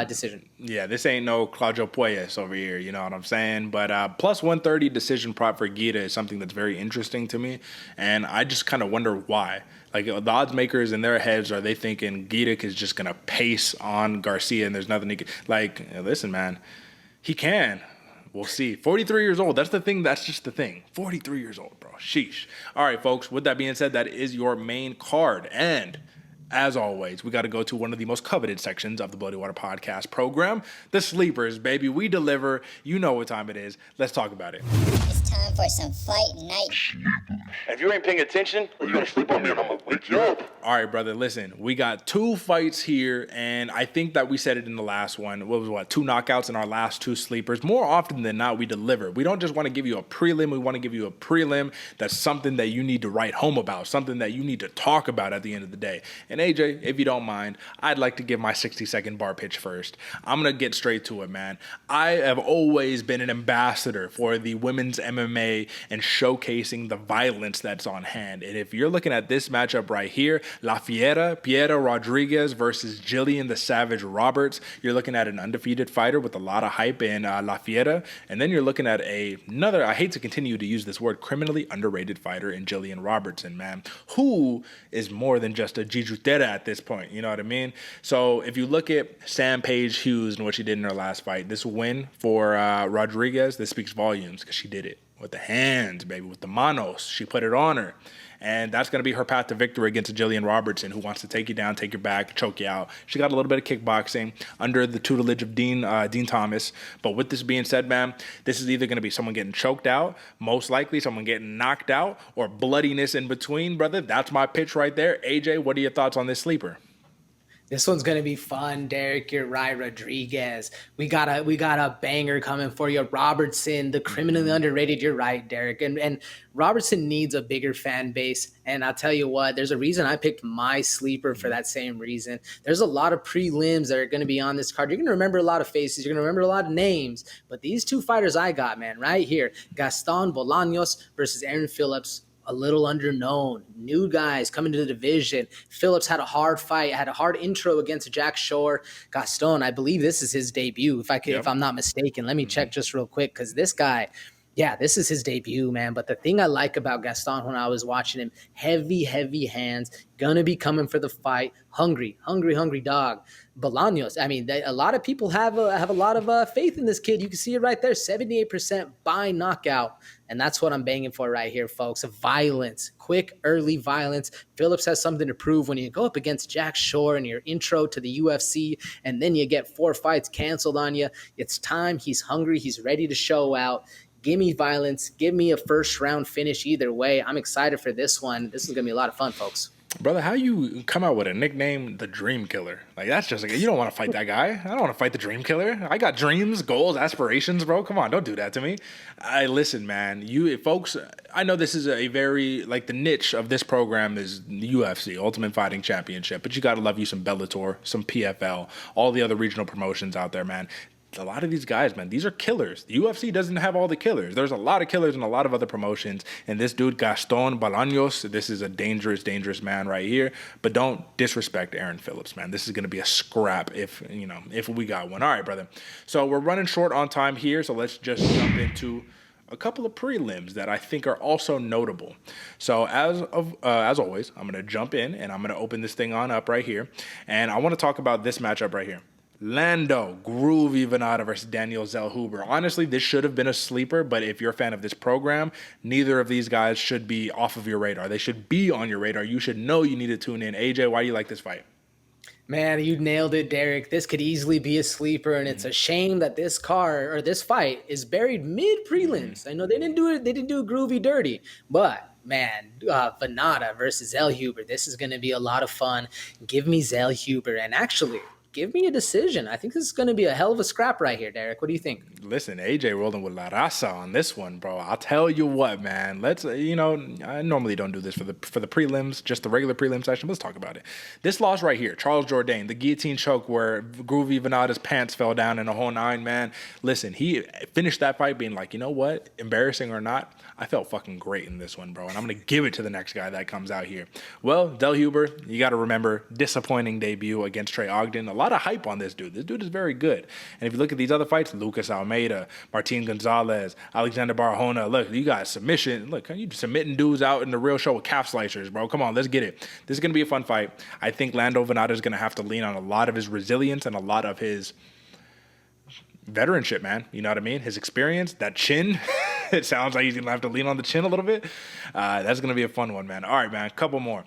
Decision. Yeah, this ain't no Claudio Puelles over here, you know what I'm saying? But plus 130 decision prop for Guida is something that's very interesting to me, and I just kind of wonder why. Like, the odds makers in their heads, are they thinking Guida is just going to pace on Garcia and there's nothing he can... Like, listen, man, he can. We'll see. 43 years old. That's the thing. That's just the thing. 43 years old, bro. Sheesh. All right, folks. With that being said, that is your main card. And as always, we got to go to one of the most coveted sections of the Bloody Water Podcast program, the sleepers, baby. We deliver. You know what time it is. Let's talk about it. It's time for some fight night. If you ain't paying attention, you're going to sleep on me and I'm going to wake you up. All right, brother, listen. We got 2 fights here, and I think that we said it in the last one. 2 knockouts in our last 2 sleepers. More often than not, we deliver. We don't just want to give you a prelim. We want to give you a prelim that's something that you need to write home about, something that you need to talk about at the end of the day. And AJ, if you don't mind, I'd like to give my 60-second bar pitch first. I'm going to get straight to it, man. I have always been an ambassador for the women's MMA and showcasing the violence that's on hand. And if you're looking at this matchup right here, La Fiera, Piera Rodriguez versus Jillian the Savage Roberts, you're looking at an undefeated fighter with a lot of hype in La Fiera. And then you're looking at another, I hate to continue to use this word, criminally underrated fighter in Jillian Robertson, man, who is more than just a jiu-jitsu at this point, you know what I mean? So if you look at Sam Paige Hughes and what she did in her last fight, this win for Rodriguez, this speaks volumes because she did it with the hands, baby, with the Munhoz. She put it on her. And that's going to be her path to victory against Jillian Robertson, who wants to take you down, take your back, choke you out. She got a little bit of kickboxing under the tutelage of Dean Thomas. But with this being said, man, this is either going to be someone getting choked out, most likely someone getting knocked out, or bloodiness in between, brother. That's my pitch right there. AJ, what are your thoughts on this sleeper? This one's gonna be fun, Derek. You're right, Rodriguez. We got a banger coming for you. Robertson, the criminally underrated. You're right, Derek. And Robertson needs a bigger fan base. And I'll tell you what, there's a reason I picked my sleeper for that same reason. There's a lot of prelims that are gonna be on this card. You're gonna remember a lot of faces. You're gonna remember a lot of names. But these 2 fighters I got, man, right here, Gaston Bolaños versus Aaron Phillips. A little underknown, new guys coming to the division. Phillips had a hard fight, had a hard intro against Jack Shore. Gaston, I believe this is his debut, if I'm not mistaken. Let me check just real quick, because this guy, Yeah, this is his debut, man. But the thing I like about Gaston when I was watching him, heavy, heavy hands, gonna be coming for the fight, hungry, hungry, hungry dog. Bolaños, I mean, a lot of people have a lot of faith in this kid. You can see it right there, 78% by knockout. And that's what I'm banging for right here, folks. Violence, quick, early violence. Phillips has something to prove when you go up against Jack Shore in your intro to the UFC, and then you get 4 fights canceled on you. It's time. He's hungry. He's ready to show out. Give me violence. Give me a first round finish either way. I'm excited for this one. This is going to be a lot of fun, folks. Brother, how you come out with a nickname, the Dream Killer? Like, that's just like, you don't want to fight that guy. I don't want to fight the Dream Killer. I got dreams, goals, aspirations, bro. Come on, don't do that to me. Listen, man, you folks, I know this is a very, like, the niche of this program is the UFC, Ultimate Fighting Championship, but you got to love you some Bellator, some PFL, all the other regional promotions out there, man. A lot of these guys, man, these are killers. The UFC doesn't have all the killers. There's a lot of killers in a lot of other promotions. And this dude, Gaston Bolaños, this is a dangerous, dangerous man right here. But don't disrespect Aaron Phillips, man. This is going to be a scrap if we got one. All right, brother. So we're running short on time here. So let's just jump into a couple of prelims that I think are also notable. So as always, I'm going to jump in and I'm going to open this thing on up right here. And I want to talk about this matchup right here. Lando Groovy Venata versus Daniel Zellhuber. Honestly, this should have been a sleeper, but if you're a fan of this program, neither of these guys should be off of your radar. They should be on your radar. You should know you need to tune in. AJ, why do you like this fight? Man, you nailed it, Derek. This could easily be a sleeper, and it's a shame that this fight is buried mid prelims. I know they didn't do it Groovy dirty, but man, Venata versus Zellhuber. This is going to be a lot of fun. Give me Zellhuber, and actually, give me a decision. I think this is going to be a hell of a scrap right here, Derek. What do you think? Listen, AJ rolling with La Raza on this one, bro. I'll tell you what, man. Let's, I normally don't do this for the prelims, just the regular prelim session. Let's talk about it. This loss right here, Charles Jourdain, the guillotine choke where Groovy Venata's pants fell down in a whole 9, man. Listen, he finished that fight being like, you know what? Embarrassing or not, I felt fucking great in this one, bro. And I'm going to give it to the next guy that comes out here. Well, Zellhuber, you got to remember, disappointing debut against Trey Ogden. A lot of hype on this dude. This dude is very good. And if you look at these other fights, Lucas Almeida, Martin Gonzalez, Alexander Barahona, look, you got submission. Look, you submitting dudes out in the real show with calf slicers, bro. Come on, let's get it. This is going to be a fun fight. I think Lando Venata is going to have to lean on a lot of his resilience and a lot of his veteranship, man. You know what I mean? His experience, that chin. It sounds like he's going to have to lean on the chin a little bit. That's going to be a fun one, man. All right, man, a couple more.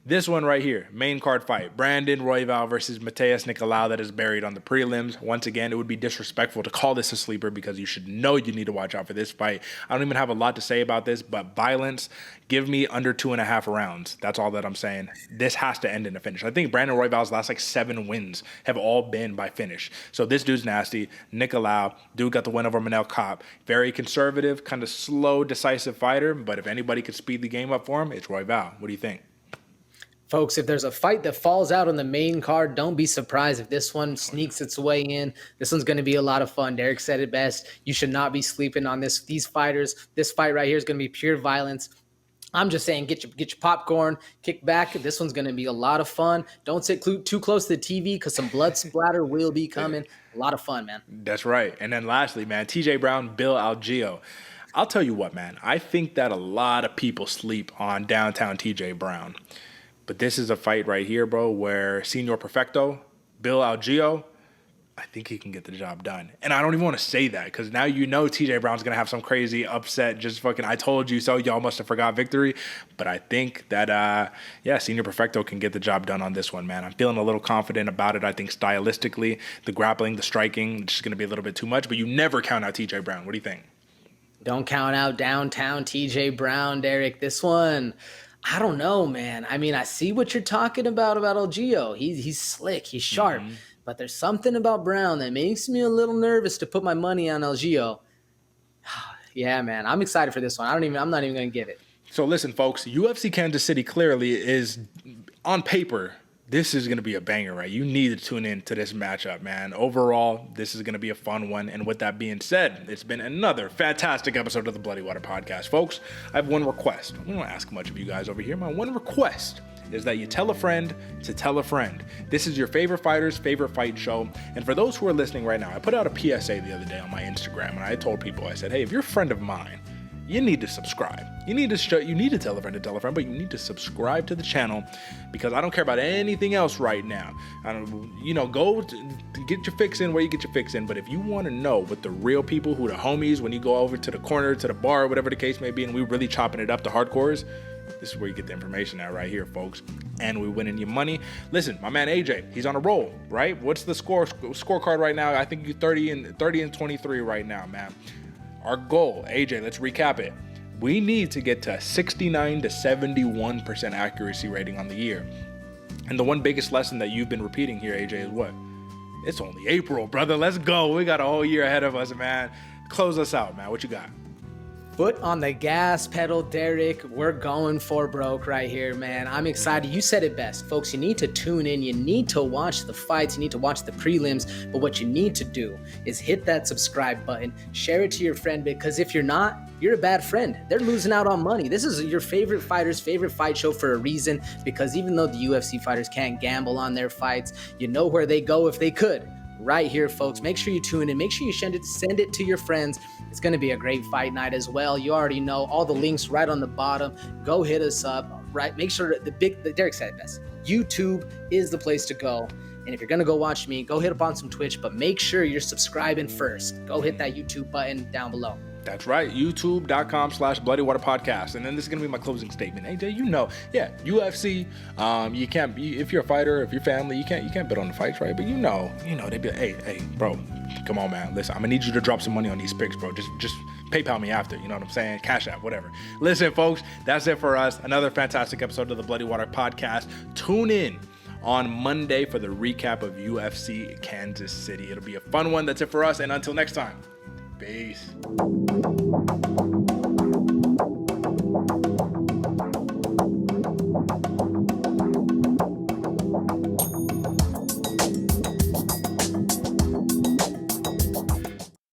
This one right here, main card fight, Brandon Royval versus Mateus Nicolau, that is buried on the prelims. Once again, it would be disrespectful to call this a sleeper because you should know you need to watch out for this fight. I don't even have a lot to say about this, but violence, give me under 2.5 rounds. That's all that I'm saying. This has to end in a finish. I think Brandon Royval's last 7 wins have all been by finish. So this dude's nasty. Nicolau, dude got the win over Manel Kopp. Very conservative, kind of slow, decisive fighter, but if anybody could speed the game up for him, it's Royval. What do you think? Folks, if there's a fight that falls out on the main card, don't be surprised if this one sneaks its way in. This one's going to be a lot of fun. Derek said it best. You should not be sleeping on these fighters. This fight right here is going to be pure violence. I'm just saying, get your popcorn, kick back. This one's going to be a lot of fun. Don't sit too close to the TV because some blood splatter will be coming. A lot of fun, man. That's right. And then lastly, man, TJ Brown, Bill Algeo. I'll tell you what, man. I think that a lot of people sleep on downtown TJ Brown. But this is a fight right here, bro, where Senor Perfecto, Bill Algeo, I think he can get the job done. And I don't even want to say that because now you know TJ Brown's going to have some crazy upset, just fucking I told you so, y'all must have forgot victory. But I think that, Senor Perfecto can get the job done on this one, man. I'm feeling a little confident about it. I think stylistically, the grappling, the striking, it's just going to be a little bit too much. But you never count out TJ Brown. What do you think? Don't count out downtown TJ Brown, Derek. This one, I don't know, man. I mean, I see what you're talking about Algeo. He's slick. He's sharp. Mm-hmm. But there's something about Brown that makes me a little nervous to put my money on Algeo. Yeah, man. I'm excited for this one. I'm not even going to give it. So listen, folks. UFC Kansas City clearly is, on paper, this is going to be a banger, right? You need to tune in to this matchup, man. Overall, this is going to be a fun one. And with that being said, it's been another fantastic episode of the Bloody Water Podcast. Folks, I have one request. I don't ask much of you guys over here. My one request is that you tell a friend to tell a friend. This is your favorite fighter's favorite fight show. And for those who are listening right now, I put out a PSA the other day on my Instagram, and I told people, I said, hey, if you're a friend of mine, you need to subscribe. You need to tell a friend to tell a friend, but you need to subscribe to the channel, because I don't care about anything else right now. Go to get your fix in where you get your fix in. But if you want to know what the real people, who the homies, when you go over to the corner, to the bar, whatever the case may be, and we really chopping it up, the hardcores, this is where you get the information at right here, folks. And we winning you money. Listen, my man AJ, he's on a roll, right? What's the scorecard right now? I think you're 30 and 23 right now, man. Our goal, AJ, let's recap it. We need to get to 69 to 71% accuracy rating on the year. And the one biggest lesson that you've been repeating here, AJ, is what? It's only April, brother. Let's go. We got a whole year ahead of us, man. Close us out, man. What you got? Foot on the gas pedal, Derick. We're going for broke right here, man. I'm excited. You said it best, folks. You need to tune in. You need to watch the fights. You need to watch the prelims. But what you need to do is hit that subscribe button, share it to your friend, because if you're not, you're a bad friend. They're losing out on money. This is your favorite fighter's favorite fight show for a reason, because even though the UFC fighters can't gamble on their fights, you know where they go if they could. Right here, folks. Make sure you tune in. Make sure you send it to your friends. It's going to be a great fight night as well. You already know all the links right on the bottom. Go hit us up, right? Make sure that Derick said it best. YouTube is the place to go. And if you're going to go watch me, go hit up on some Twitch, but make sure you're subscribing first. Go hit that YouTube button down below. That's right, youtube.com/bloodywaterpodcast. And then this is going to be my closing statement. AJ, UFC, you can't, if you're a fighter, if you're family, you can't bet on the fights, right? But they'd be like, hey, bro, come on, man. Listen, I'm going to need you to drop some money on these picks, bro. Just PayPal me after, you know what I'm saying? Cash App, whatever. Listen, folks, that's it for us. Another fantastic episode of the Bloody Water Podcast. Tune in on Monday for the recap of UFC Kansas City. It'll be a fun one. That's it for us. And until next time, peace.